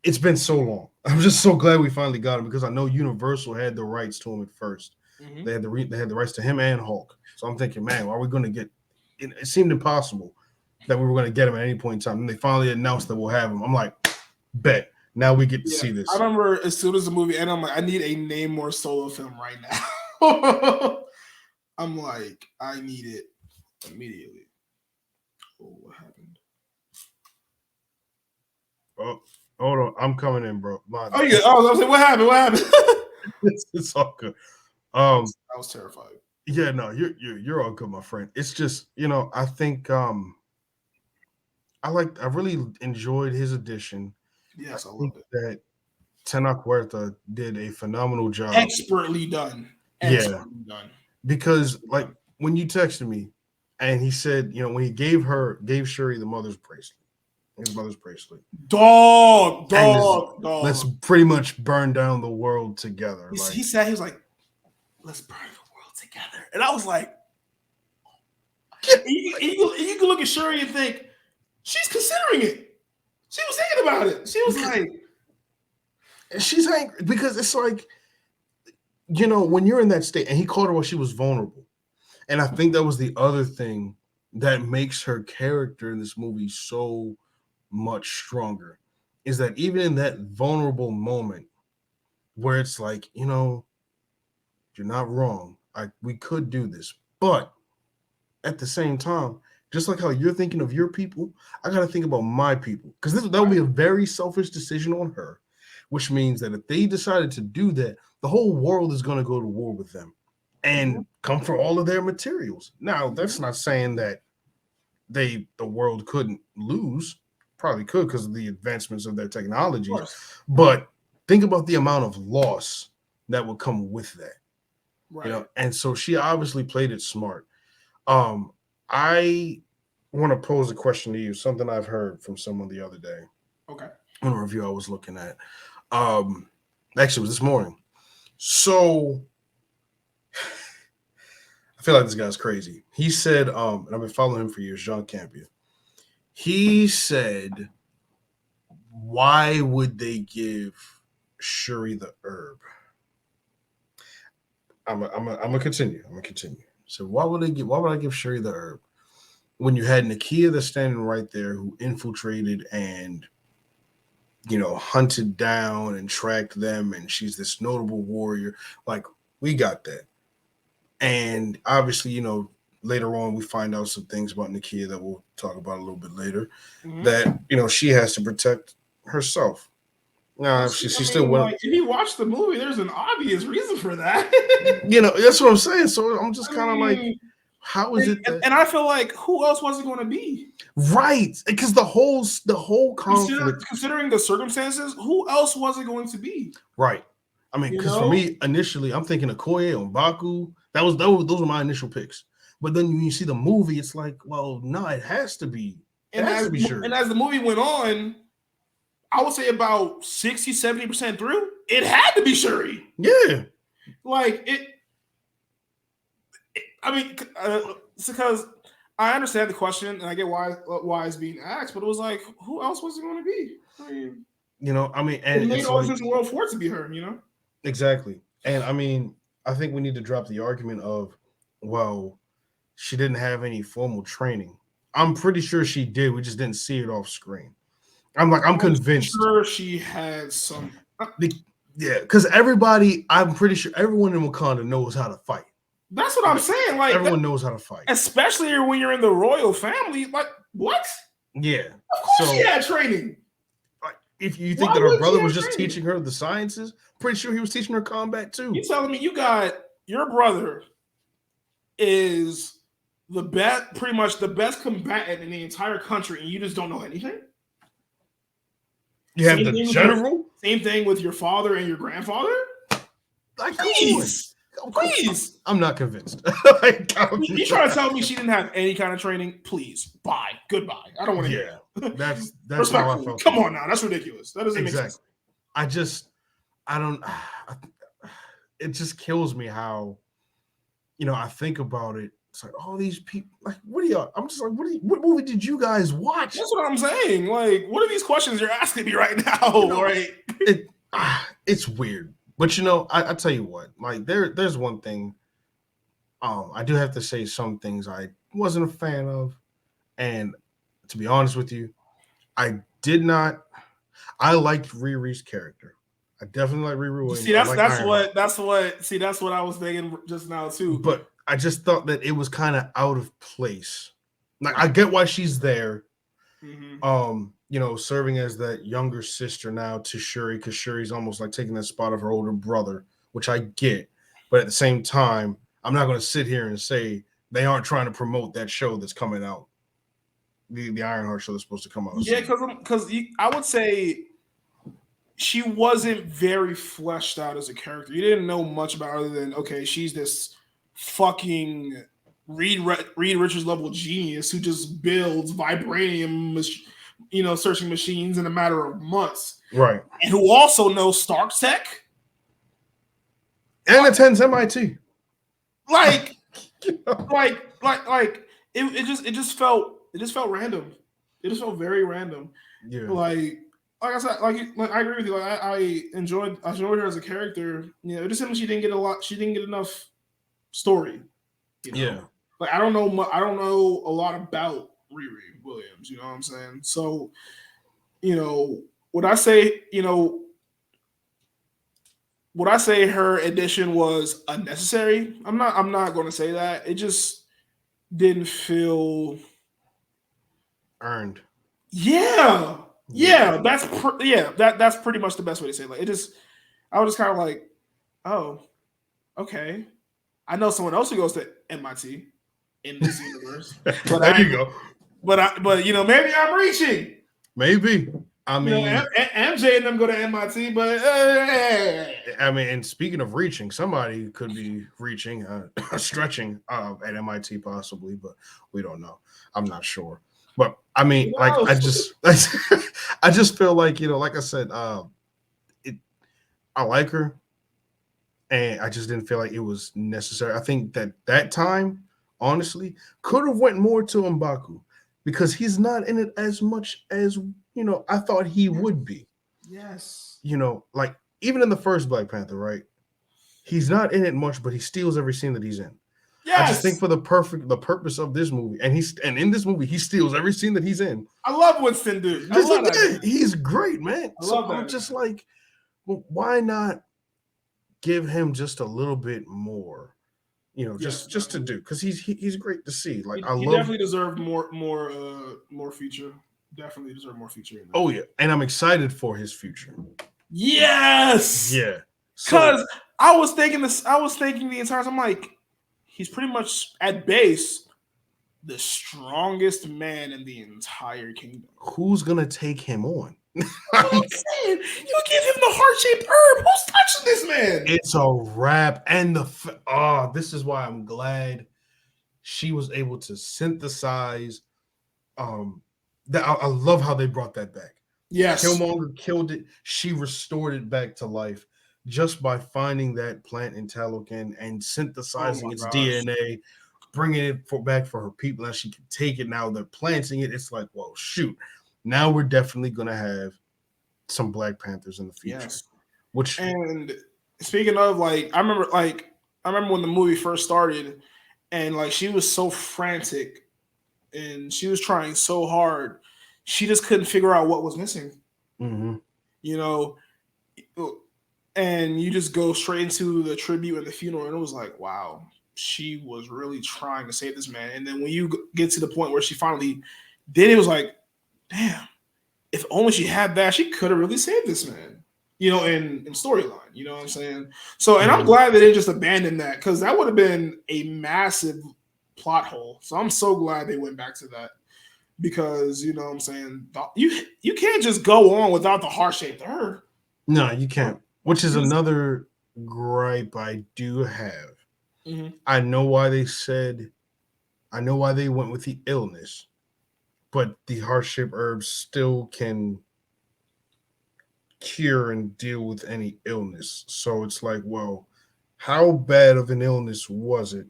It's been so long. I'm just so glad we finally got him, because I know Universal had the rights to him at first. They had the rights to him and Hulk. So I'm thinking, man, are we going to get? It seemed impossible that we were going to get him at any point in time. And they finally announced that we'll have him. I'm like, bet. Now we get to see this. I remember as soon as the movie ended, I'm like, I need a Namor solo film right now. I'm like, I need it immediately. Oh, what happened? Oh, hold on. I'm coming in, bro. Yeah. Oh, I was like, what happened? What happened? It's all good. I was terrified. Yeah, no, you're all good, my friend. It's just, I think I really enjoyed his addition. Yes, I loved it. That Tenoch Huerta did a phenomenal job. Expertly done. Done. Because like when you texted me and he said, when he gave Shuri the mother's bracelet. His mother's bracelet. Dog. Let's pretty much burn down the world together. He was like, let's burn the world together. And I was like, you can look at Shuri and think, she's considering it. She was thinking about it. She was like, she's angry because it's like, when you're in that state, and he called her while she was vulnerable. And I think that was the other thing that makes her character in this movie so much stronger, is that even in that vulnerable moment where it's like, you're not wrong. We could do this. But at the same time, just like how you're thinking of your people, I got to think about my people. Because that would be a very selfish decision on her, which means that if they decided to do that, the whole world is going to go to war with them and come for all of their materials. Now, that's not saying that the world couldn't lose. Probably could, because of the advancements of their technology. But think about the amount of loss that would come with that. Right. And so she obviously played it smart. I want to pose a question to you, something I've heard from someone the other day. Okay. On a review I was looking at. Actually, it was this morning. So I feel like this guy's crazy. He said, and I've been following him for years, John Campia. He said, "Why would they give Shuri the herb?" I'm gonna continue. I'm gonna continue. So why would they give? Why would I give Shuri the herb when you had Nakia that's standing right there who infiltrated and hunted down and tracked them, and she's this notable warrior. Like, we got that. And obviously, later on we find out some things about Nakia that we'll talk about a little bit later. Mm-hmm. That she has to protect herself. She still went. Like, if you watch the movie, there's an obvious reason for that. That's what I'm saying. So I'm just kind of like, how is it that? And I feel like, who else was it going to be? Right, because the whole conflict, considering the circumstances, who else was it going to be? Right. I mean, because for me initially, I'm thinking Okoye or M'Baku. Those were my initial picks. But then when you see the movie, it's like, well, no, it has to be. And as the movie went on, I would say about 60-70% through, it had to be Shuri. Yeah. Like it's because I understand the question and I get why it's being asked, but it was like, who else was it going to be? And it made all sense in the world for it to be her, Exactly. And I think we need to drop the argument of, well, she didn't have any formal training. I'm pretty sure she did. We just didn't see it off screen. I'm convinced. Sure, she had some. Yeah, because I'm pretty sure everyone in Wakanda knows how to fight. That's what I'm saying. Like, everyone knows how to fight, especially when you're in the royal family. Like, what? Yeah, of course she had training. Like, if you think that her brother was just teaching her the sciences, pretty sure he was teaching her combat too. You telling me you got your brother is the best, pretty much the best combatant in the entire country, and you just don't know anything? You have the general. Same thing with your father and your grandfather. Like, please. I'm not convinced. You trying to tell me she didn't have any kind of training? Please, bye, goodbye. I don't want to hear it. That's how I felt. Come on now, that's ridiculous. That doesn't make sense. I don't. It just kills me how, I think about it. It's like all these people. Like, what are y'all? I'm just like, what movie did you guys watch? That's what I'm saying. Like, what are these questions you're asking me right now? Right? It's weird. But I tell you what, like there's one thing. I do have to say some things I wasn't a fan of, and to be honest with you, I liked Riri's character. I definitely like Riri Williams. See, that's what I was thinking just now too. But I just thought that it was kind of out of place. Like, I get why she's there. Mm-hmm. Serving as that younger sister now to Shuri, because Shuri's almost like taking the spot of her older brother, which I get. But at the same time, I'm not going to sit here and say they aren't trying to promote that show that's coming out. The Ironheart show that's supposed to come out. Yeah, because I would say she wasn't very fleshed out as a character. You didn't know much about her other than, okay, she's this fucking Reed Richards level genius who just builds vibranium, searching machines in a matter of months, right? And who also knows Stark tech and attends MIT. Like, it just felt random. It just felt very random. Yeah. Like I said, like I agree with you. Like, I enjoyed her as a character. It just seemed like she didn't get enough story. Yeah. Like, I don't know a lot about Riri Williams. You know what I'm saying? So, would I say her addition was unnecessary? I'm not going to say that. It just didn't feel earned. Yeah. That's pretty much the best way to say it. Like, I was just kind of like, oh, okay. I know someone else who goes to MIT in this universe. But there you go. But maybe I'm reaching. Maybe. I mean, MJ and them go to MIT, but and speaking of reaching, somebody could be reaching, stretching at MIT possibly, but we don't know. I'm not sure. But I mean, like, I just feel like, like I said, I like her, and I just didn't feel like it was necessary. I think that time, honestly, could have went more to M'Baku. because he's not in it as much as I thought he would be. Yes. Like even in the first Black Panther, right? He's not in it much, but he steals every scene that he's in. I just think Yes. for the purpose of this movie, and in this movie he steals every scene that he's in. I love Winston Duke. I Just love that man. he's great, man. I So love I'm that just man. like, well, why not give him just a little bit more? Yes, just to definitely. do, because he's great to see. Like I He love. definitely deserved more feature. Definitely deserved more feature in Oh that. yeah, and I'm excited for his future. Yes. Yeah. So Cause I was thinking this. I was thinking the entire time. I'm like, he's pretty much at base the strongest man in the entire kingdom. who's gonna take him on? That's what I'm saying. You give him the heart-shaped herb. Who's touching this man? It's a wrap, and this is why I'm glad she was able to synthesize. That I love how they brought that back. Yes. Killmonger killed it. She restored it back to life just by finding that plant in Talocan and Oh my synthesizing its gosh. DNA, bringing it back for her people. Now she can take it. Now they're planting it. It's like, well, shoot. Now we're definitely gonna have some Black Panthers in the future. Yes. Which And speaking of I remember when the movie first started, and like she was so frantic, and she was trying so hard, she just couldn't figure out what was missing. mhm. You know, and you just go straight into the tribute and the funeral, and it was like, wow, she was really trying to save this man. And then when you get to the point where she finally did, it was like, damn, if only she had that, she could have really saved this man. In storyline, you know what I'm saying? So, and I'm Mhm. glad they didn't just abandon that, because that would have been a massive plot hole. So I'm so glad they went back to that, because you know what I'm saying, you can't just go on without the heart shaped herb. No, you can't. Which is You just, another gripe I do have. mhm. I know why they said, I know why they went with the illness, but the heart-shaped herbs still can cure and deal with any illness. So it's like, well, how bad of an illness was it?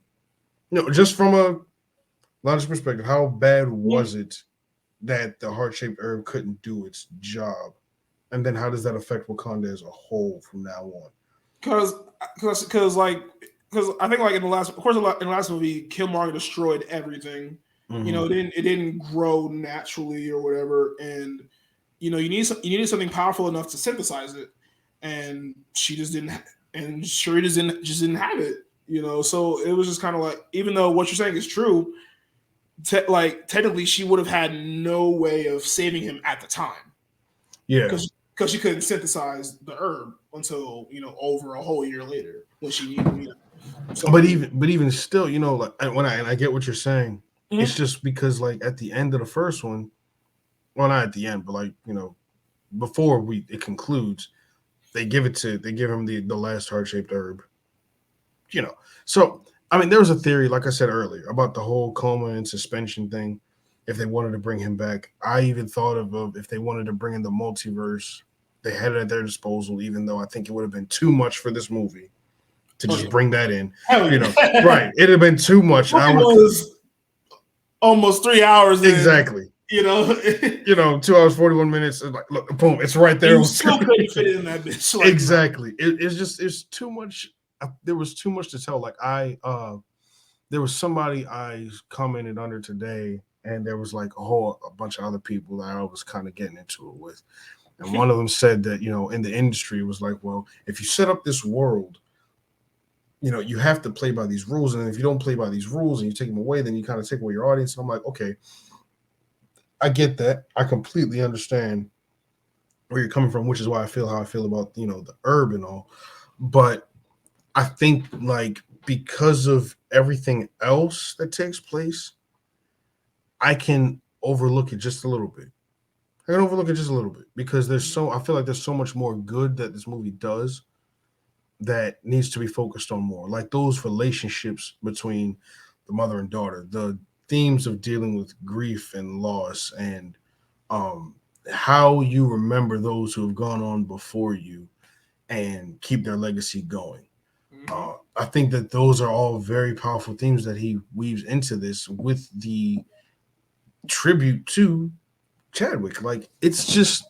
Just from a logical perspective, how bad was it that the heart-shaped herb couldn't do its job? And then how does that affect Wakanda as a whole from now on? because because I think like in the last, of course, in the last movie, Killmonger destroyed everything. Mm-hmm. It didn't grow naturally or whatever, and you needed something powerful enough to synthesize it, and she just didn't, and Shuri just didn't have it. So it was just kind of like, even though what you're saying is true, technically she would have had no way of saving him at the time, Yeah. because she couldn't synthesize the herb until over a whole year later when she needed it. So, But even still, like I get what you're saying. It's mhm. just because like at the end of the first one, well, not at the end, but like before it concludes, they give him the last heart shaped herb. So I mean, there was a theory, like I said earlier, about the whole coma and suspension thing. If they wanted to bring him back, I even thought of if they wanted to bring in the multiverse, they had it at their disposal. Even though I think it would have been too much for this movie to Oh just yeah, bring that in. hell yeah. Right? It'd have been too much. I It would was almost 3 hours in. exactly. You know, 2 hours 41 minutes. Like, look, boom, it's right there you on still screen. couldn't fit it in that bitch. Like, bro. Exactly. It's too much. There was too much to tell. Like there was somebody I commented under today, and there was like a bunch of other people that I was kind of getting into it with, and one of them said that in the industry, it was like, well, if you set up this world, you have to play by these rules, and if you don't play by these rules and you take them away, then you kind of take away your audience. And I'm like, okay, I get that. I completely understand where you're coming from, which is why I feel how I feel about the herb and all. But I think like because of everything else that takes place, I can overlook it just a little bit. I can overlook it just a little bit because I feel like there's so much more good that this movie does that needs to be focused on more. Like those relationships between the mother and daughter, the themes of dealing with grief and loss, and um, how you remember those who have gone on before you and keep their legacy going. Mhm. I think that those are all very powerful themes that he weaves into this with the tribute to Chadwick. Like it's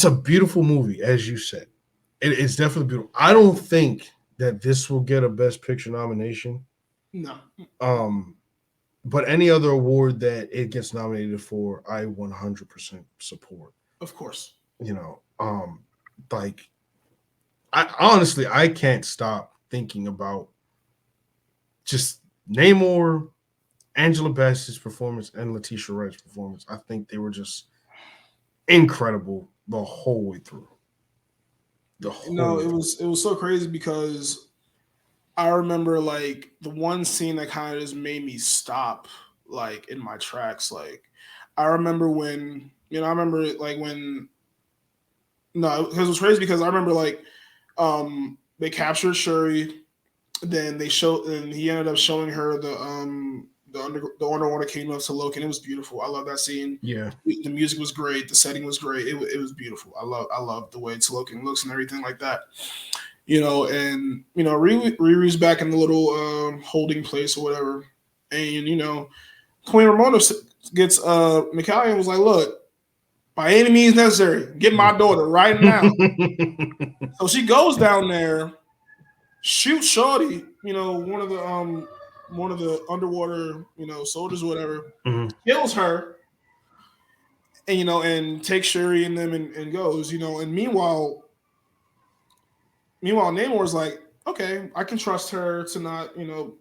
a beautiful movie, as you said. It's definitely beautiful. I don't think that this will get a Best Picture nomination. No. But any other award that it gets nominated for, I 100% support. Of course. Like I honestly I can't stop thinking about just Namor, Angela Bassett's performance, and Letitia Wright's performance. I think they were just incredible the whole way through. It was so crazy because I remember like the one scene that kind of just made me stop like in my tracks. Like I remember when I remember like when because it was crazy because I remember like they captured Shuri, then he ended up showing her the underwater kingdom to Loki, and it was beautiful. I love that scene. Yeah, the music was great, the setting was great. It was beautiful. I love the way Loki looks and everything like that. And Riri's back in the little holding place or whatever, and Queen Ramona gets Mikael and was like, "Look, by any means necessary, get my daughter right now." So she goes down there, shoots Shorty, one of the underwater, soldiers or whatever, kills her, and and takes Shuri and them and goes, and meanwhile Namor's like, okay, I can trust her to not, you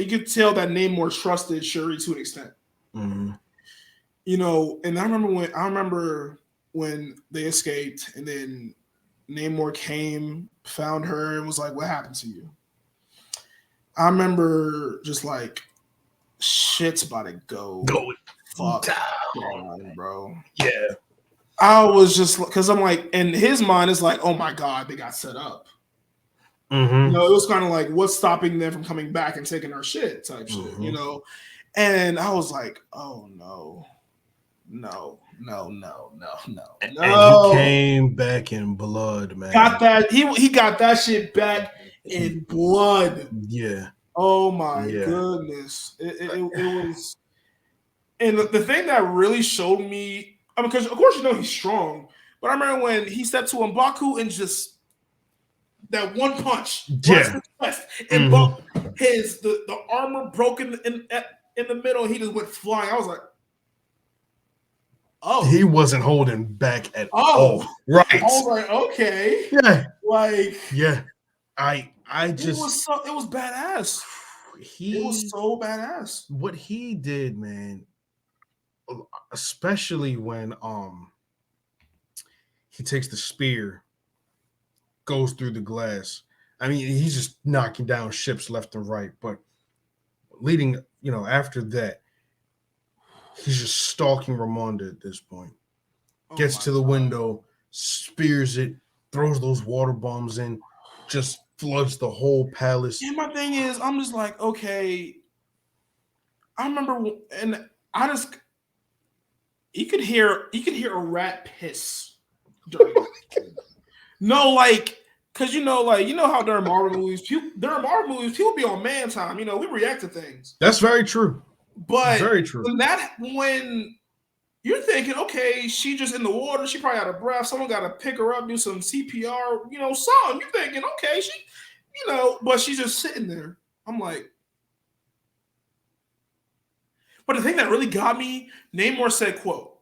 could tell that Namor trusted Shuri to an extent. And I remember when they escaped, and then Namor came, found her, and was like, "What happened to you?" I remember just like, shit's about to go fuck down, bro. Yeah. I was just because I'm like, in his mind, it's like, oh my god, they got set up. It was kind of like, what's stopping them from coming back and taking our shit type shit, And I was like, oh no. And he came back in blood, man. Got that he got that shit back in blood. Yeah. Oh my goodness. It was, and the thing that really showed me, because of course he's strong, but I remember when he stepped to M'Baku and just that one punch, and the armor broken in the middle, he just went flying. I was like, oh, he wasn't holding back at all. Right. I was like, okay. Yeah. Like, yeah. I just, it was badass. It was so badass. What he did, man, especially when he takes the spear, goes through the glass. I mean, he's just knocking down ships left and right. But leading, after that, he's just stalking Ramonda at this point. Gets to the window, spears it, throws those water bombs in, just floods the whole palace. And my thing is, I'm just like, okay. I remember, and I just, you could hear a rat piss during no, like, because how during Marvel movies, people be on man time. We react to things. That's very true. But very true. When you're thinking, okay, she just in the water, she probably out of breath. Someone got to pick her up, do some CPR, something. You're thinking, okay, she, but she's just sitting there. I'm like, but the thing that really got me, Namor said, quote,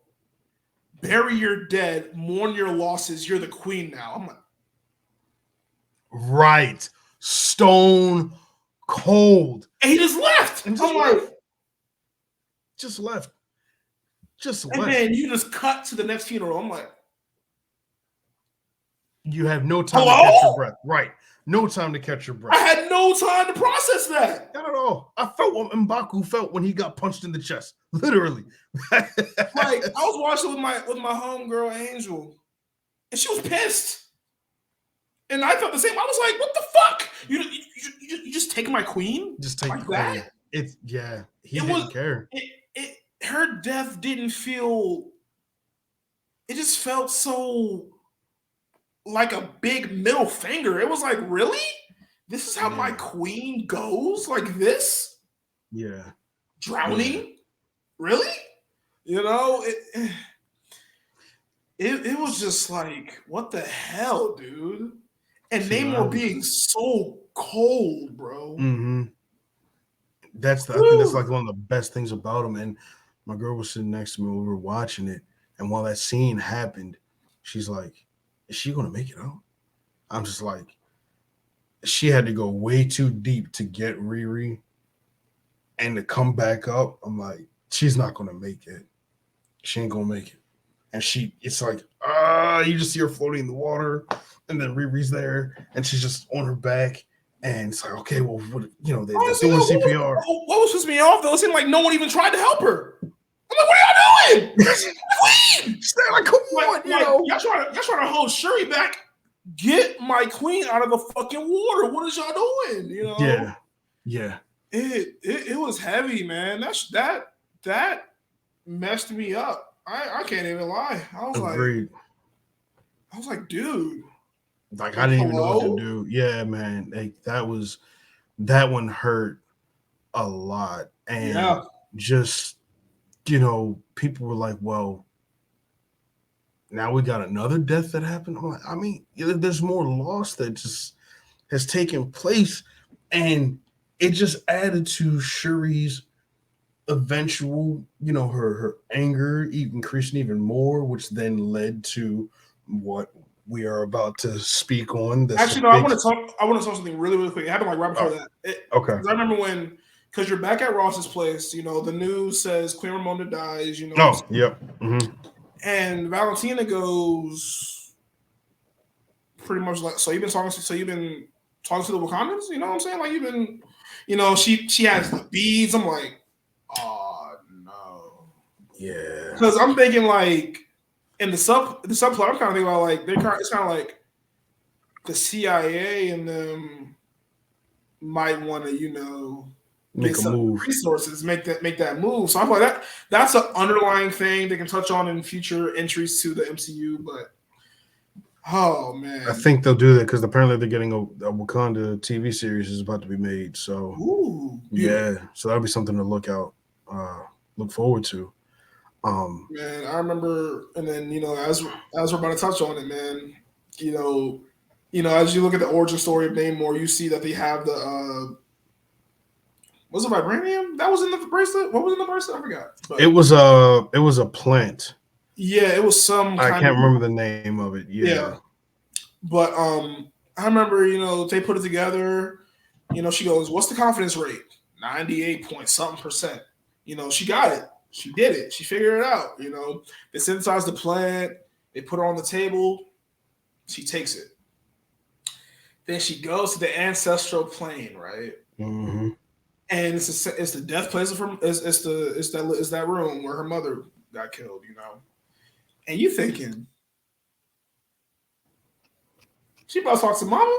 "Bury your dead, mourn your losses. You're the queen now." I'm like, right, stone cold, and he just left. And just left. And then you just cut to the next funeral. I'm like, you have no time to catch your breath. Right. No time to catch your breath. I had no time to process that. Not at all. I felt what M'Baku felt when he got punched in the chest. Literally. Like, I was watching with my homegirl Angel, and she was pissed. And I felt the same. I was like, what the fuck? You just take my queen? Just take like that? He didn't care. Her death didn't feel, it just felt so like a big middle finger. It was like, really? This is how my queen goes? Like this? Yeah. Drowning? really? You know, it was just like, what the hell, dude? And See, Namor being so cold, bro. Mm-hmm. I think that's like one of the best things about him. And my girl was sitting next to me when we were watching it, and while that scene happened, she's like, "Is she gonna make it out?" I'm just like, she had to go way too deep to get Riri, and to come back up. I'm like, she's not gonna make it. She ain't gonna make it. And it's like, you just see her floating in the water, and then Riri's there, and she's just on her back, and it's like, okay, well, they're Honestly, doing though, CPR. what was pissing me off though? It seemed like no one even tried to help her. I'm like, what are y'all doing? Queen! Like, come on, y'all trying to hold Shuri back. Get my queen out of the fucking water. What is y'all doing? You know? Yeah. It was heavy, man. That messed me up. I can't even lie. I was like, dude. Like, I didn't even know what to do. Yeah, man. Like, that one hurt a lot. And just, people were like, well, now we got another death that happened. I'm like, I mean, there's more loss that just has taken place. And it just added to Shuri's eventual, her anger increasing even more, which then led to what we are about to speak on. Actually, no, I want to talk something really, really quick. It happened like right before that. Okay. I remember because you're back at Ross's place, the news says Queen Ramonda dies, Oh, yep. Mm-hmm. And Valentina goes pretty much like, so you've been talking to the Wakandans, you know what I'm saying? Like you've been, she has the beads. I'm like, oh no. Yeah. Because I'm thinking like in the subplot, I'm kind of thinking about like it's kind of like the CIA and them might want to, make a move, resources, make that move. So I'm like that's an underlying thing they can touch on in future entries to the MCU. But oh man, I think they'll do that because apparently they're getting a Wakanda TV series is about to be made. So so that'll be something to look forward to. Man, I remember, and then as we're about to touch on it, man, as you look at the origin story of Namor, you see that they have the was it vibranium that was in the bracelet? What was in the bracelet? I forgot. But it was a plant. Yeah, it was some. I can't remember the name of it. Yeah. But I remember, they put it together. She goes, "What's the confidence rate? 98 point something percent." She got it. She did it. She figured it out. They synthesized the plant. They put it on the table. She takes it. Then she goes to the ancestral plane, right? Mm-hmm. And it's the death place of her. It's that room where her mother got killed. And you thinking she about to talk to mama?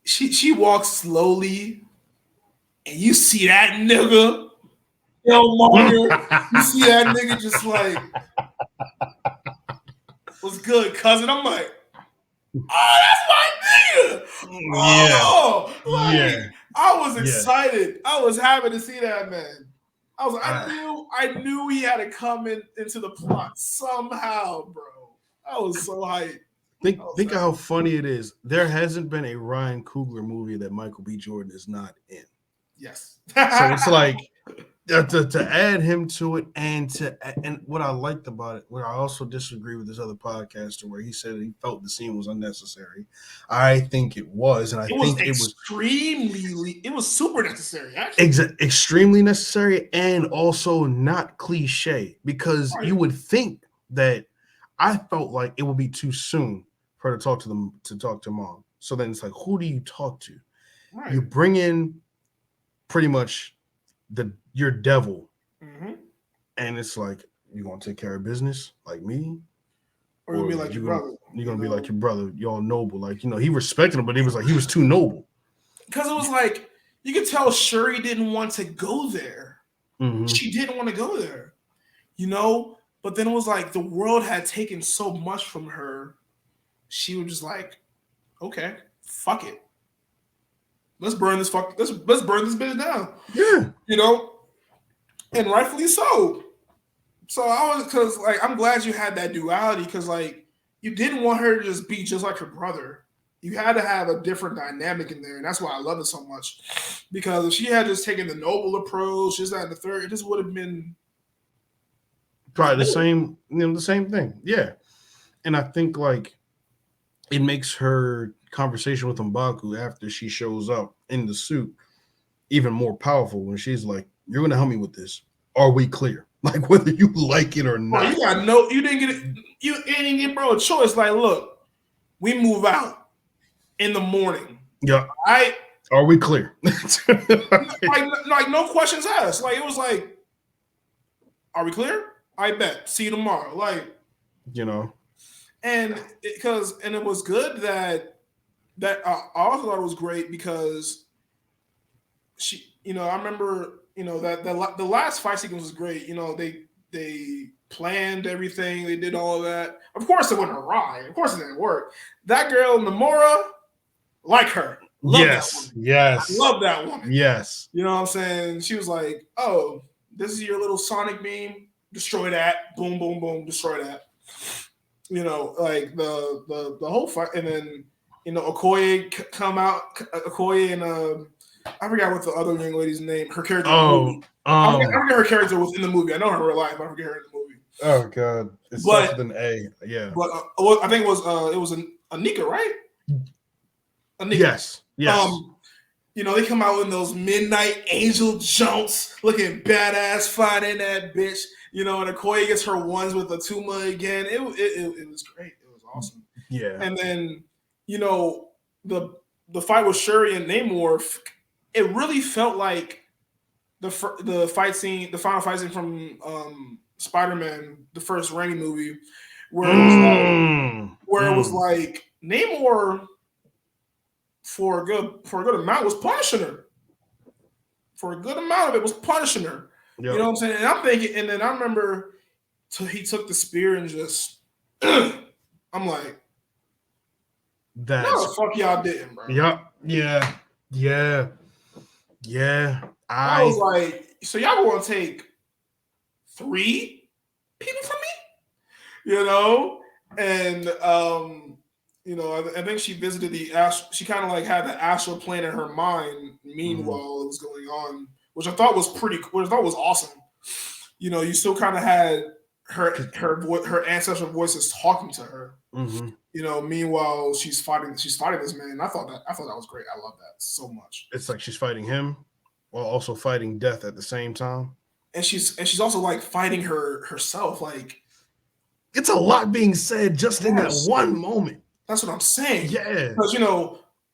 She walks slowly, and you see that nigga. You see that nigga just like, what's good, cousin? I'm like, oh, that's my nigga. Yeah. I was excited. I was happy to see that man. I was like, I knew he had to come into the plot somehow, bro. I was so hyped. Think of how funny it is. There hasn't been a Ryan Coogler movie that Michael B. Jordan is not in. Yes. So it's like to add him to it, and what I liked about it, where I also disagree with this other podcaster where he said he felt the scene was unnecessary. I think it was, and I think it was super necessary. Actually, extremely necessary, and also not cliche because you would think that. I felt like it would be too soon for her to talk to mom. So then it's like, who do you talk to? Right. You bring in pretty much your devil, and it's like, you gonna take care of business like me, or you be like your brother? You're gonna be like your brother. Y'all noble, like he respected him, but he was too noble. Because it was like you could tell Shuri didn't want to go there. Mm-hmm. She didn't want to go there, But then it was like the world had taken so much from her. She was just like, okay, fuck it. Let's burn this bitch down. Yeah. and rightfully so. So I was because like I'm glad you had that duality because like you didn't want her to just be just like her brother. You had to have a different dynamic in there, and that's why I love it so much. Because if she had just taken the noble approach, just that and the third, it just would have been Probably the same, the same thing. Yeah. And I think like it makes her conversation with M'Baku after she shows up in the suit even more powerful when she's like, "You're gonna help me with this. Are we clear? Like whether you like it or bro, not." you didn't get it, you didn't get bro a choice. Like, look, we move out in the morning. Yeah. Right? Are we clear? like no questions asked. Like it was like, are we clear? I bet. See you tomorrow. Like, and it was good that I also thought it was great because she, I remember, that the last fight sequence was great. They planned everything, they did all of that. Of course, it went awry. Of course, it didn't work. That girl, Namora, like her. Love that woman. Yes. I love that woman. Yes. You know what I'm saying? She was like, "Oh, this is your little sonic beam. Destroy that. Boom, boom, boom. Destroy that." Like the whole fight, and then Okoye come out. Okoye and I forgot what the other young lady's name. Her character. I forget her character was in the movie. I know her in real life, but I forget her in the movie. Oh God, it starts with an A. Yeah, but I think it was Anika, right? Anika. Yes. They come out in those midnight angel jumps, looking badass, fighting that bitch. And Okoye gets her ones with the Tuma again. It was great. It was awesome. Yeah. And then, the fight with Shuri and Namor, it really felt like the fight scene, the final fight scene from Spider-Man, the first Raimi movie, where it was like Namor for a good amount was punishing her. For a good amount of it was punishing her. Yep. You know what I'm saying? And I'm thinking, and then I remember he took the spear and just I'm like, no, the fuck y'all didn't, bro. Yeah. I was like, so y'all want to take 3 people from me? And I think she visited she kind of like had the astral plane in her mind. Meanwhile, it was going on, which I thought was was awesome. You still kind of had her ancestral voices talking to her. Meanwhile she's fighting this man. I thought that was great. I love that so much. It's like she's fighting him while also fighting death at the same time. And she's also like fighting herself. Like it's a lot being said just in that one moment. That's what I'm saying. Yeah. Because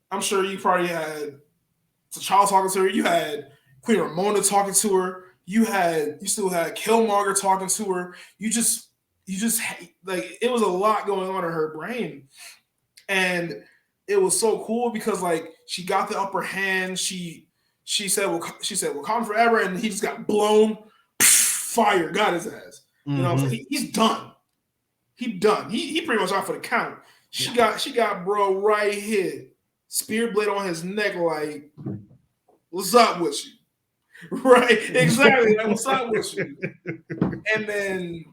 I'm sure you probably had T'Challa talking to her. You had Queen Ramona talking to her. You still had Killmonger talking to her. You just like it was a lot going on in her brain, and it was so cool because like she got the upper hand. She said Wakanda Forever, and he just got blown. Fire got his ass. You know what I'm saying? He's done. He pretty much out for the count. She got bro right here, spear blade on his neck. Like, what's up with you? Right, exactly. Like, what's up with you? And then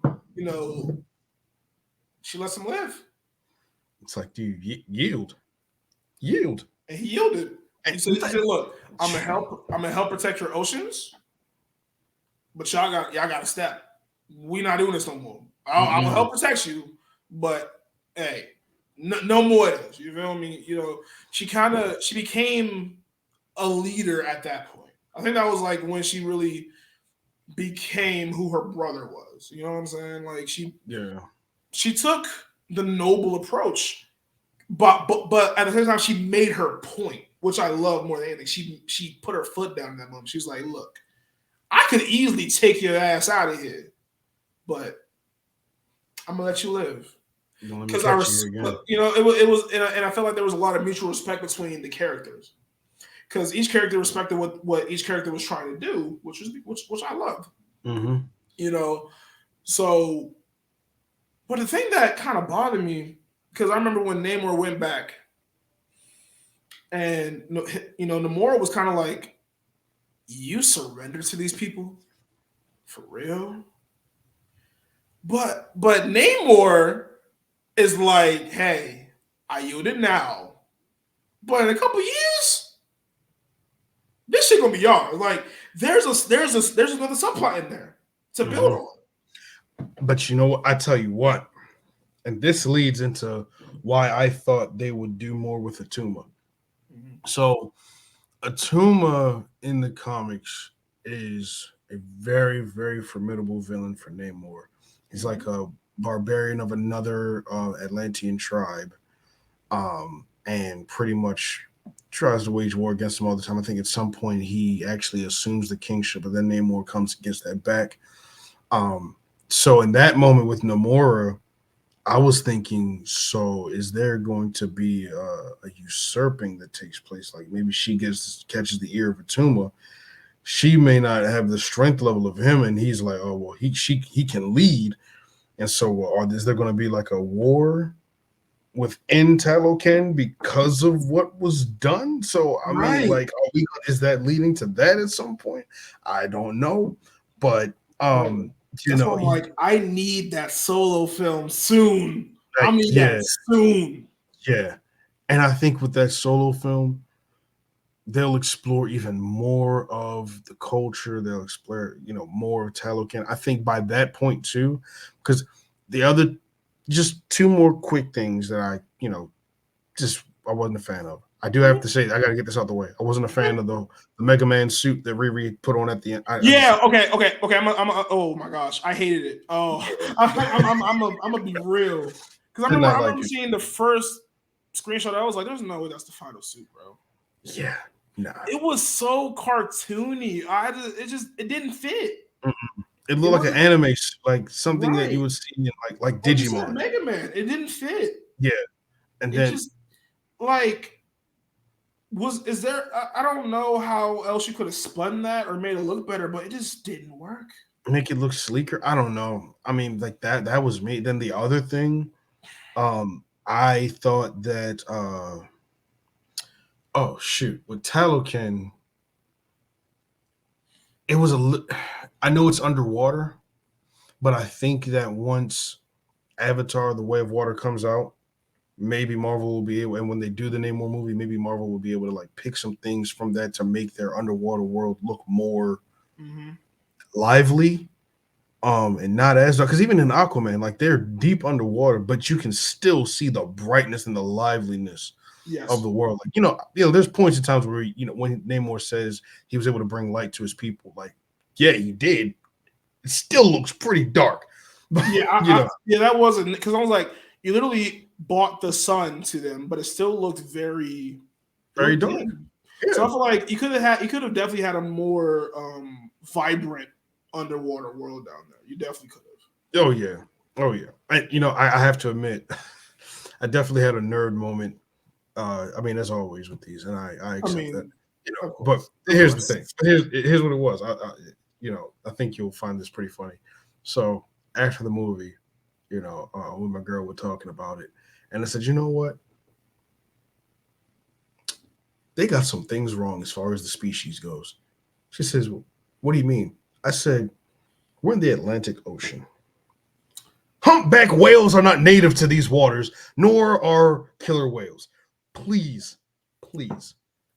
she lets him live. It's like, dude, yield, and he yielded. He said, "Look, I'm gonna help protect your oceans, but y'all got to step. We not doing this no more. I'm gonna help protect you, but hey." No more of this. You feel me? She became a leader at that point. I think that was like when she really became who her brother was. You know what I'm saying? Like she took the noble approach, but at the same time she made her point, which I love more than anything. She put her foot down in that moment. She was like, "Look, I could easily take your ass out of here, but I'm gonna let you live." Because it was, and I felt like there was a lot of mutual respect between the characters, because each character respected what each character was trying to do, which I loved. So, but the thing that kind of bothered me, because I remember when Namor went back, and Namor was kind of like, "You surrender to these people." For real? But Namor is like, hey, I yielded now. But in a couple years, this shit gonna be yours. Like, there's another subplot in there to build on. But you know what? I tell you what, and this leads into why I thought they would do more with Atuma. So Atuma in the comics is a very, very formidable villain for Namor. He's like a barbarian of another Atlantean tribe, and pretty much tries to wage war against him all the time. I think at some point he actually assumes the kingship, but then Namor comes and gets that back. So in that moment with Namora, I was thinking, so is there going to be a usurping that takes place? Like maybe she catches the ear of Atuma. She may not have the strength level of him, and he's like, oh well, he can lead, and so is there going to be like a war within Talocan because of what was done? So I mean, like, is that leading to that at some point? I don't know, but that's why I'm like, I need that solo film soon. I need that soon. Yeah. And I think with that solo film, they'll explore even more of the culture. They'll explore, more of Talocan. I think by that point too, because the other, just two more quick things that I wasn't a fan of. I do have to say, I got to get this out the way. I wasn't a fan of the Mega Man suit that Riri put on at the end. Okay. Oh my gosh, I hated it. Oh, I'm gonna be real, because I remember seeing the first screenshot. I was like, "There's no way that's the final suit, bro." Yeah, nah. It was so cartoony. It didn't fit. It looked like an anime, like something that you would see in like Digimon. Mega Man. It didn't fit. Yeah, and then just like. Is there? I don't know how else you could have spun that or made it look better, but it just didn't work. Make it look sleeker. I don't know. I mean, like that was me. Then the other thing, I thought that oh shoot, with Talocan, it was I know it's underwater, but I think that once Avatar: The Way of Water comes out, maybe Marvel will be able, and when they do the Namor movie, maybe Marvel will be able to like pick some things from that to make their underwater world look more lively, and not as dark. Because even in Aquaman, like they're deep underwater, but you can still see the brightness and the liveliness of the world. Like there's points in times where when Namor says he was able to bring light to his people, like yeah, he did. It still looks pretty dark. Yeah, that wasn't, because I was like, you literally bought the sun to them, but it still looked very dark. Yeah. So I feel like you could have definitely had a more vibrant underwater world down there. You definitely could have. Oh yeah. I have to admit, I definitely had a nerd moment. I mean, as always with these, and I accept that. But here's the thing. Here's what it was. I think you'll find this pretty funny. So after the movie, when my girl were talking about it, and I said, you know what? They got some things wrong as far as the species goes. She says, well, what do you mean? I said, we're in the Atlantic Ocean. Humpback whales are not native to these waters, nor are killer whales. Please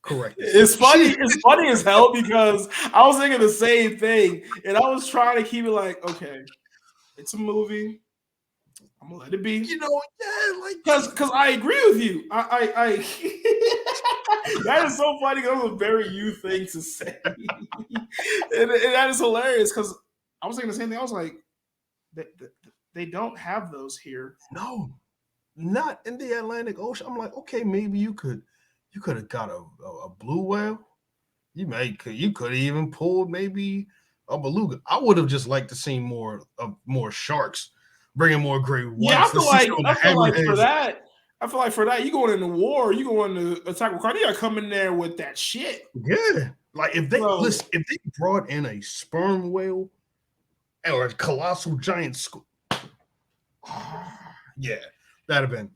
correct this. It's funny as hell, because I was thinking the same thing, and I was trying to keep it like, okay, it's a movie. I'm gonna let it be. Because I agree with you. I that is so funny. That was a very you thing to say, and that is hilarious, because I was thinking the same thing. I was like, they don't have those here. No, not in the Atlantic Ocean. I'm like, okay, maybe you could have got a blue whale. You could have even pulled maybe a beluga. I would have just liked to see more sharks, bringing more great whites. Yeah, I feel like for that, you going into war, you going to attack Wakanda, you gotta come in there with that shit. Yeah, like if they brought in a sperm whale or a colossal giant yeah, that'd have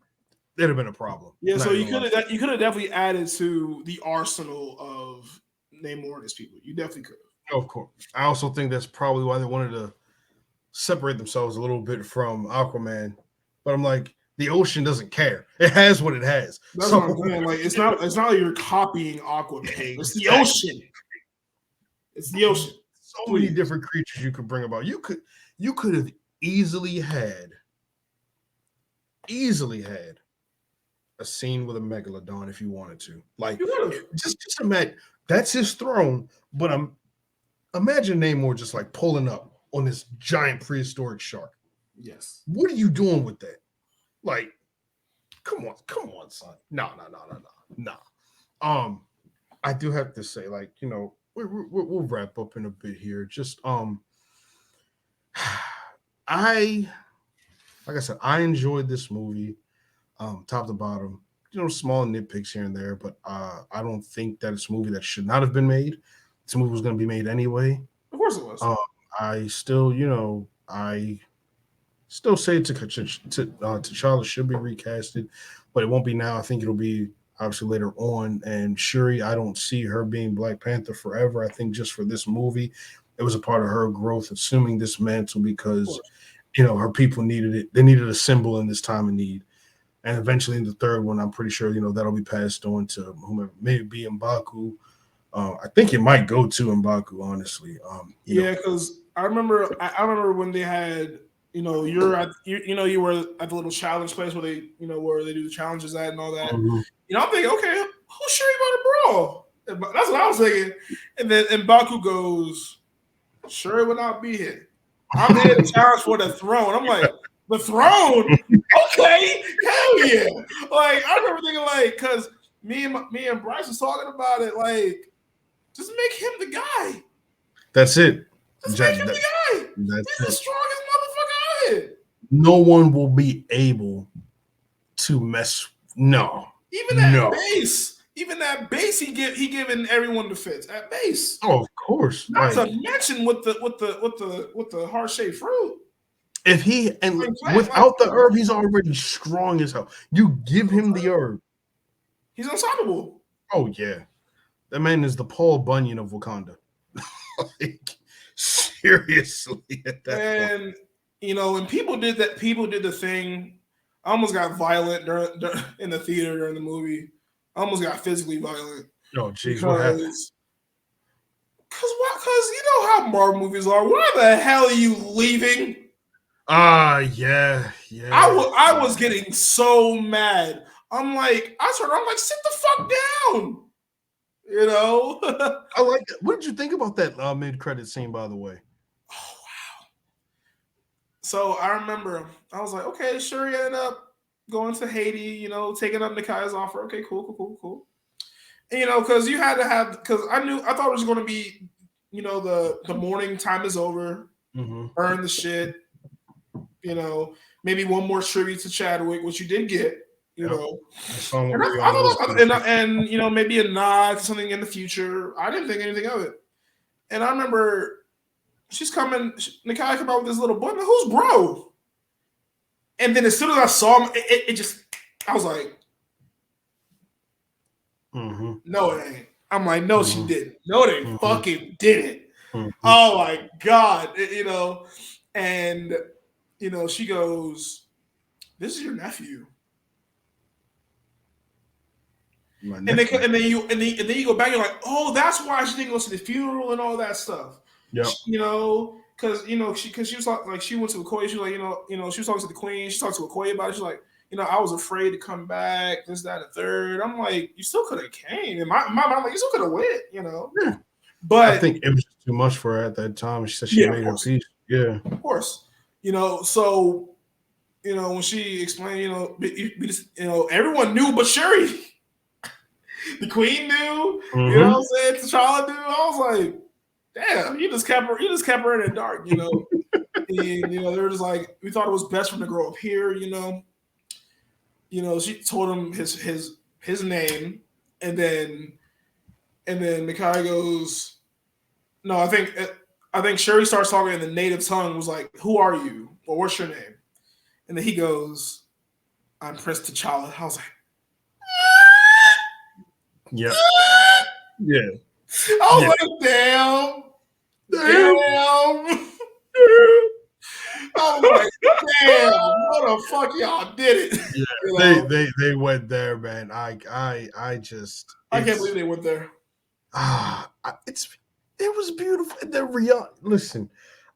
been a problem. Yeah, so you could have definitely added to the arsenal of Namor and his people. You definitely could Of course. I also think that's probably why they wanted to separate themselves a little bit from Aquaman. But I'm like, the ocean doesn't care. It has what it has. That's So what I'm saying. Like it's not like you're copying Aquaman. It's the exactly. ocean. It's the ocean. So many Please. different creatures you could bring about. You could have easily had a scene with a megalodon if you wanted to. Like just imagine that's his throne, but imagine Namor just like pulling up on this giant prehistoric shark. Yes. What are you doing with that? Like, come on, son. No. I do have to say, like, we'll wrap up in a bit here. Just I like I said, I enjoyed this movie, top to bottom. Small nitpicks here and there, but I don't think that it's a movie that should not have been made. This movie was going to be made anyway. Of course it was. I still, I still say T'Challa should be recasted, but it won't be now. I think it'll be obviously later on. And Shuri, I don't see her being Black Panther forever. I think just for this movie, it was a part of her growth, assuming this mantle because her people needed it. They needed a symbol in this time of need. And eventually in the third one, I'm pretty sure, that'll be passed on to whomever, maybe M'Baku. I think it might go to M'Baku, honestly. Because I remember when they had, you were at the little challenge place where they, where they do the challenges at and all that. Mm-hmm. I'm thinking, okay, who's sure about to brawl? That's what I was thinking. And then M'Baku goes, Shuri will not be here. I'm here to challenge for the throne. I'm like, the throne? Okay, hell yeah. Like, I remember thinking, like, because me and Bryce was talking about it, like, just make him the guy. That's it. Just make him the guy. He's the strongest motherfucker out here. No one will be able to mess. No. Even that base, he giving everyone the fits at base. Oh, of course. Not to mention with the heart shaped fruit. If he without the herb, he's already strong as hell. You give him the herb, he's unstoppable. Oh yeah, that man is the Paul Bunyan of Wakanda. Like, seriously, at that point. And people did the thing. I almost got violent during in the theater during the movie. I almost got physically violent. Oh jeez, what happened? Because you know how Marvel movies are. Why the hell are you leaving? Yeah. I was getting so mad. I'm like, sit the fuck down. I like that. What did you think about that mid-credit scene, by the way? Oh wow. So I remember I was like, okay, Shuri ended up going to Haiti, taking up Nakai's offer. Okay, cool. And, because you had to have, because I thought it was going to be, the morning time is over, burn the shit, maybe one more tribute to Chadwick, which you did get, and maybe a nod to something in the future. I didn't think anything of it. And I remember she's coming, Nakai come out with this little boy. Who's bro? And then as soon as I saw him, it just, I was like, no, it ain't. I'm like, no, she didn't. No, they fucking didn't. Oh my God. And, she goes, this is your nephew. And then you go back, you're like, oh, that's why she didn't go to the funeral and all that stuff. Yeah. Because she was like, she went to Okoye. She was like, she was talking to the queen. She talked to Okoye about it. She's like, I was afraid to come back. This, that, and third. I'm like, you still could have came. And my mind, like, you still could have went. Yeah. But I think it was too much for her at that time. She said she made her peace. Yeah. Of course. So when she explained, everyone knew, but Shuri. The queen knew, you know what I'm saying? T'Challa knew. I was like, damn, you just kept her in the dark, And they were just like, we thought it was best for him to grow up here, she told him his name, and then Nakai goes, no, I think Shuri starts talking in the native tongue, was like, who are you? Or what's your name? And then he goes, I'm Prince T'Challa. I was like, yeah. Yeah. I was like, damn. Damn. I was like, damn, what the fuck y'all did it? Yeah, You know? they went there, man. I just I can't believe they went there. It was beautiful. The Rihanna, listen,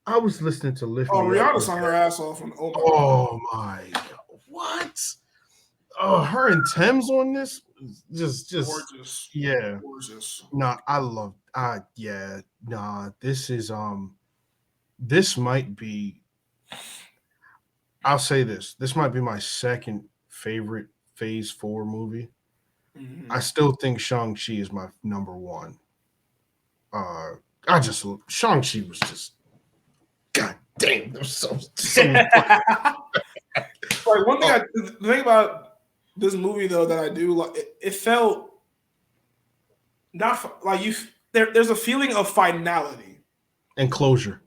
I was listening to Lift Oh, Me Up. Rihanna sung her ass off. Oh my god. Oh my god, what? Oh, her and Thames on this, just Gorgeous. yeah. Gorgeous. Nah, I love. Yeah. Nah, this might be. I'll say this. This might be my second favorite Phase 4 movie. Mm-hmm. I still think Shang-Chi is my number one. I just Shang-Chi was just god damn, there's so like one thing the thing about this movie though that I do like it felt not like there's a feeling of finality and closure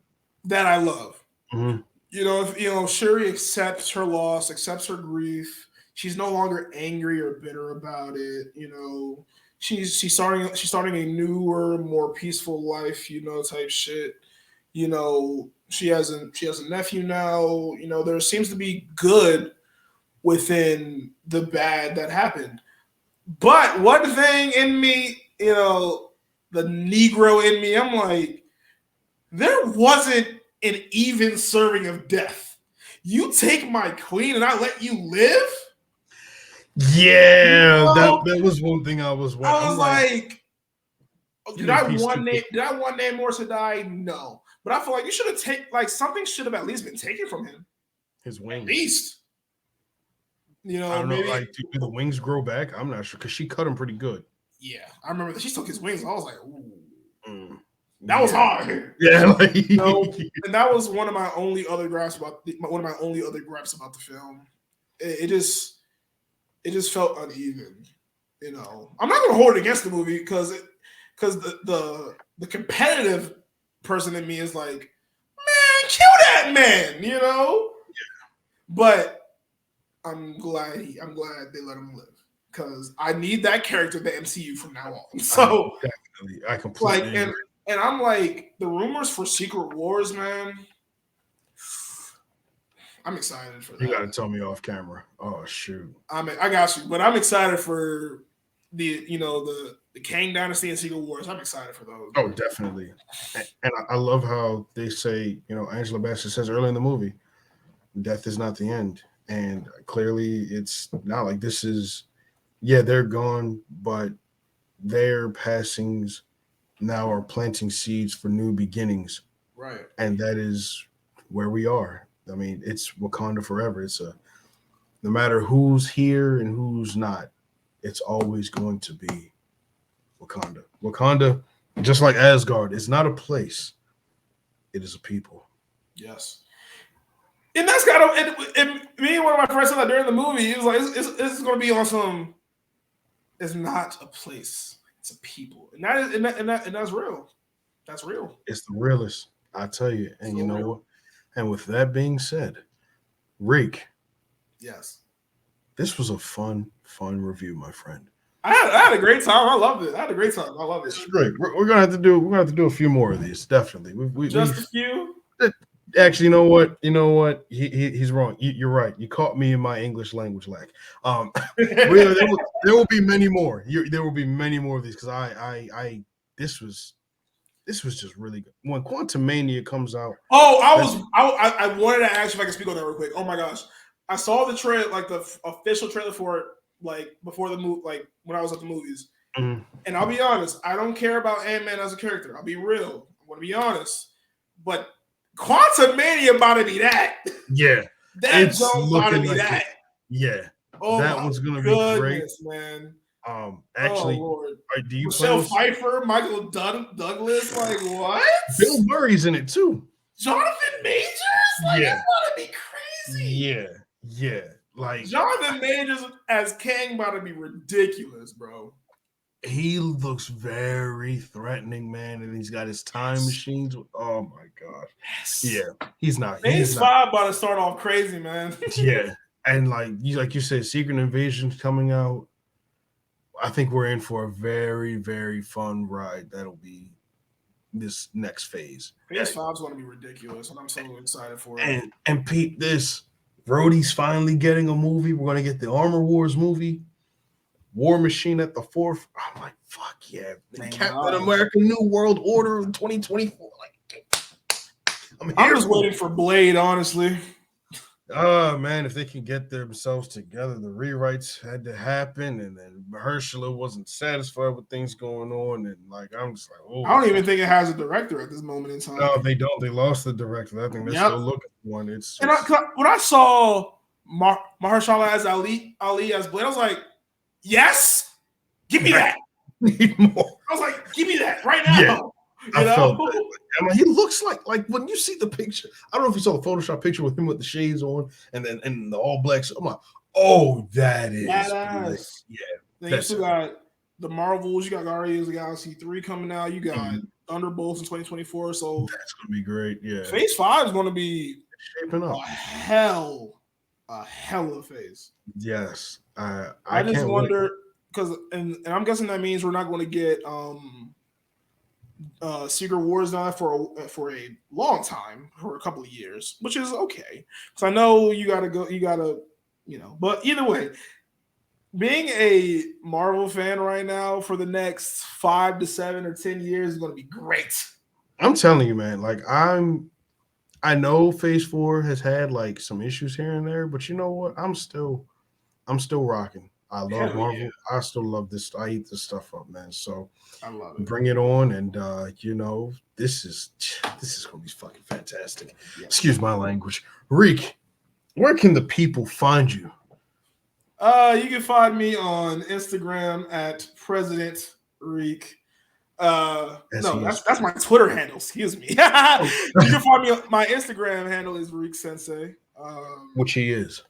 that I love. Mm-hmm. You know, if Shuri accepts her loss, accepts her grief, she's no longer angry or bitter about it. You know, she's starting a newer, more peaceful life. You know, type shit. You know, she has a nephew now. You know, there seems to be good within the bad that happened. But one thing in me, you know, the Negro in me, I'm like, there wasn't an even serving of death. You take my queen and I let you live? Yeah, You know? that was one thing I was. I was like, did I want Namor to die? No. But I feel like you should have taken, like, something should have at least been taken from him. His wings. At least. You know, I don't maybe, know. Like, do the wings grow back? I'm not sure because she cut him pretty good. Yeah, I remember that she took his wings. I was like, ooh. That was hard. Yeah, like, you know, and that was one of my only other gripes about the film. It just felt uneven. You know, I'm not going to hold it against the movie because the competitive person in me is like, man, kill that man, you know. Yeah. But I'm glad they let him live because I need that character in the MCU from now on. So definitely, I completely agree. And I'm like, the rumors for Secret Wars, man. I'm excited for that. You got to tell me off camera. Oh shoot! I got you, but I'm excited for the Kang Dynasty and Secret Wars. I'm excited for those. Oh, definitely. And I love how they say, Angela Bassett says early in the movie, death is not the end. And clearly it's not like this is, they're gone, but their passings now are planting seeds for new beginnings. Right. And that is where we are. I mean, it's Wakanda forever. No matter who's here and who's not, it's always going to be Wakanda. Wakanda, just like Asgard, is not a place. It is a people. Yes. And that's kind of me and one of my friends said that during the movie. It was like, it's going to be on some. It's not a place. It's a people, and that's real. That's real. It's the realest, I tell you. And you know what? And with that being said, Rique. Yes. This was a fun review, my friend. I had a great time. I loved it. I had a great time. I love it. It's great. We're gonna have to do a few more of these. Definitely. Just a few. Actually, you know what? He's wrong. You're right. You caught me in my English language lack. There will be many more. There will be many more of these because this was just really good. When Quantumania comes out. Oh, I wanted to ask you if I can speak on that real quick. Oh my gosh. I saw the trailer, like the official trailer for it, like before the movie, like when I was at the movies. Mm-hmm. And I'll be honest, I don't care about Ant-Man as a character. I'll be real. I want to be honest. But Quantumania about to be that. Yeah. That's about to be like that. Yeah. Oh, that was gonna be great, man. Actually, do you Michelle Pfeiffer, Michael Douglas, like what? Bill Murray's in it too. Jonathan Majors, like it's about to be crazy. Yeah. Like Jonathan Majors as Kang about to be ridiculous, bro. He looks very threatening, man, and he's got his time machines. Oh my god. Yes. Yeah. He's not. Phase 5 about to start off crazy, man. Yeah. And like you said, Secret Invasion coming out. I think we're in for a very, very fun ride. this next phase. Phase 5 is going to be ridiculous, and I'm so excited for it. And Pete, this Rhodey's finally getting a movie. We're going to get the Armor Wars movie. War Machine at the fourth. I'm like, fuck yeah. Captain America New World Order in 2024. Like, I'm just waiting for Blade, honestly. Man, if they can get themselves together, the rewrites had to happen, and then Mahershala wasn't satisfied with things going on, and like I'm just like, oh, I don't even think it has a director at this moment in time. No, they don't. They lost the director. I think they're still looking for one. It's and when I saw Mahershala as Ali as Blade, I was like, yes, give me that. Need more. I was like, give me that right now. Yeah. I felt that. I mean, he looks like when you see the picture. I don't know if you saw the Photoshop picture with him with the shades on and the all black. I'm like, oh, that is badass. Yeah. Then you still got the Marvels. You got Guardians of the Galaxy 3 coming out. You got Thunderbolts in 2024. So that's gonna be great. Yeah. Phase 5 is gonna be shaping up. A hell of phase. Yes. I just wonder because and I'm guessing that means we're not going to get Secret Wars now for a long time, for a couple of years, which is okay. Because I know you gotta, but either way, being a Marvel fan right now for the next 5 to 7 or 10 years is going to be great. I'm telling you, man, like I know Phase 4 has had like some issues here and there, but you know what? I'm still rocking. I love Marvel. Yeah. I still love this. I eat this stuff up, man. So I love it. Bring it on, and this is gonna be fucking fantastic. Yeah. Excuse my language. Rique, where can the people find you? You can find me on Instagram at President Rique. No, that's my Twitter handle. Excuse me. You can find me. My Instagram handle is riquesensei. Which he is.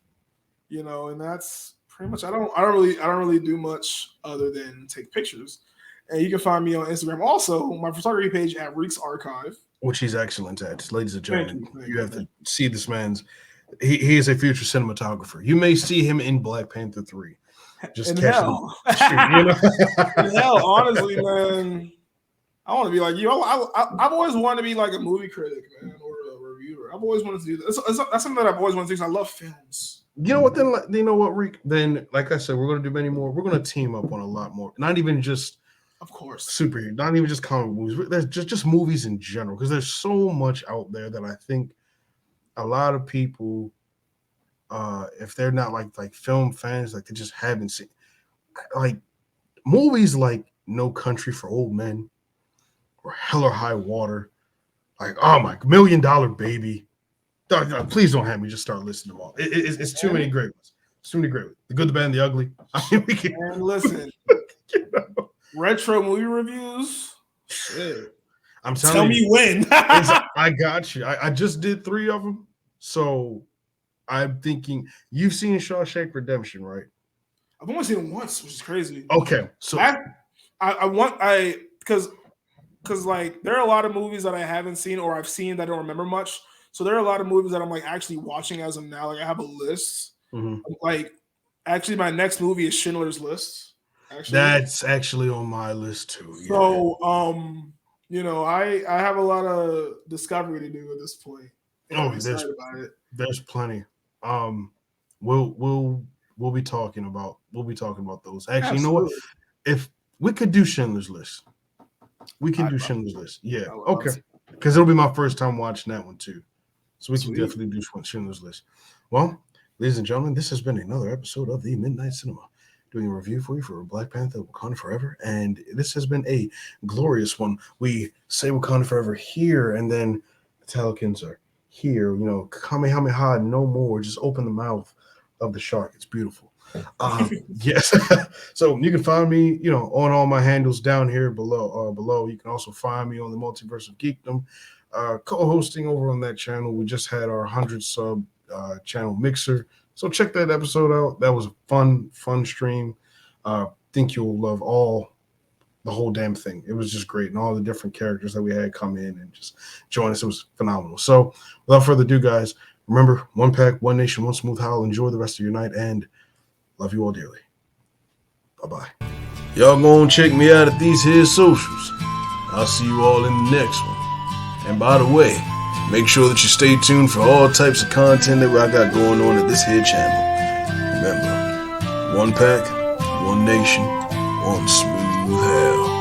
And that's pretty much. I don't really do much other than take pictures. And you can find me on Instagram. Also, my photography page at riquesarchives, which he's excellent at. Ladies and gentlemen, you have to see this man's. He is a future cinematographer. You may see him in Black Panther 3. Just catch him. Hell, honestly, man, I want to be like you. I've always wanted to be like a movie critic, man, or a reviewer. I've always wanted to do that. That's something that I've always wanted to do. I love films. You know what? Then you know what, Rique? Then, like I said, we're going to do many more. We're going to team up on a lot more. Not even just. Of course, superhero, not even just comic movies. There's just movies in general, because there's so much out there that I think a lot of people, if they're not like film fans, like they just haven't seen, like movies like No Country for Old Men or Hell or High Water, like oh my $1 Million Baby. Please don't have me just start listing them all. It's too many great ones. It's too many great ones. The Good, the Bad, and the Ugly. I mean, we can and listen. Retro movie reviews. Shit. I'm telling you. Tell me when. I got you. I just did 3 of them. So I'm thinking you've seen Shawshank Redemption, right? I've only seen it once, which is crazy. Okay. So because like there are a lot of movies that I haven't seen or I've seen that I don't remember much. So there are a lot of movies that I'm like actually watching as of now. Like I have a list. Mm-hmm. Like actually my next movie is Schindler's List. Actually. That's actually on my list too. Yeah. So, I have a lot of discovery to do at this point. There's plenty. We'll be talking about those. Actually, absolutely. You know what? If we could do Schindler's List, do Schindler's List. Yeah, okay. Because it'll be my first time watching that one too, so we can definitely do Schindler's List. Well, ladies and gentlemen, this has been another episode of the Midnight Cinema. Doing a review for you for Black Panther, Wakanda Forever, and this has been a glorious one. We say Wakanda Forever here, and then the Talikins are here. Kamehameha, no more. Just open the mouth of the shark. It's beautiful. Yes. So you can find me, on all my handles down here below. You can also find me on the Multiverse of Geekdom, co-hosting over on that channel. We just had our 100 sub channel mixer. So check that episode out. That was a fun stream. Think you'll love the whole damn thing. It was just great. And all the different characters that we had come in and just join us. It was phenomenal. So without further ado, guys, remember, 1 pack, 1 nation, 1 smooth howl. Enjoy the rest of your night and love you all dearly. Bye-bye. Y'all gonna check me out at these here socials. I'll see you all in the next one. And by the way, make sure that you stay tuned for all types of content that I got going on at this here channel. Remember, one pack, one nation, one smooth hell.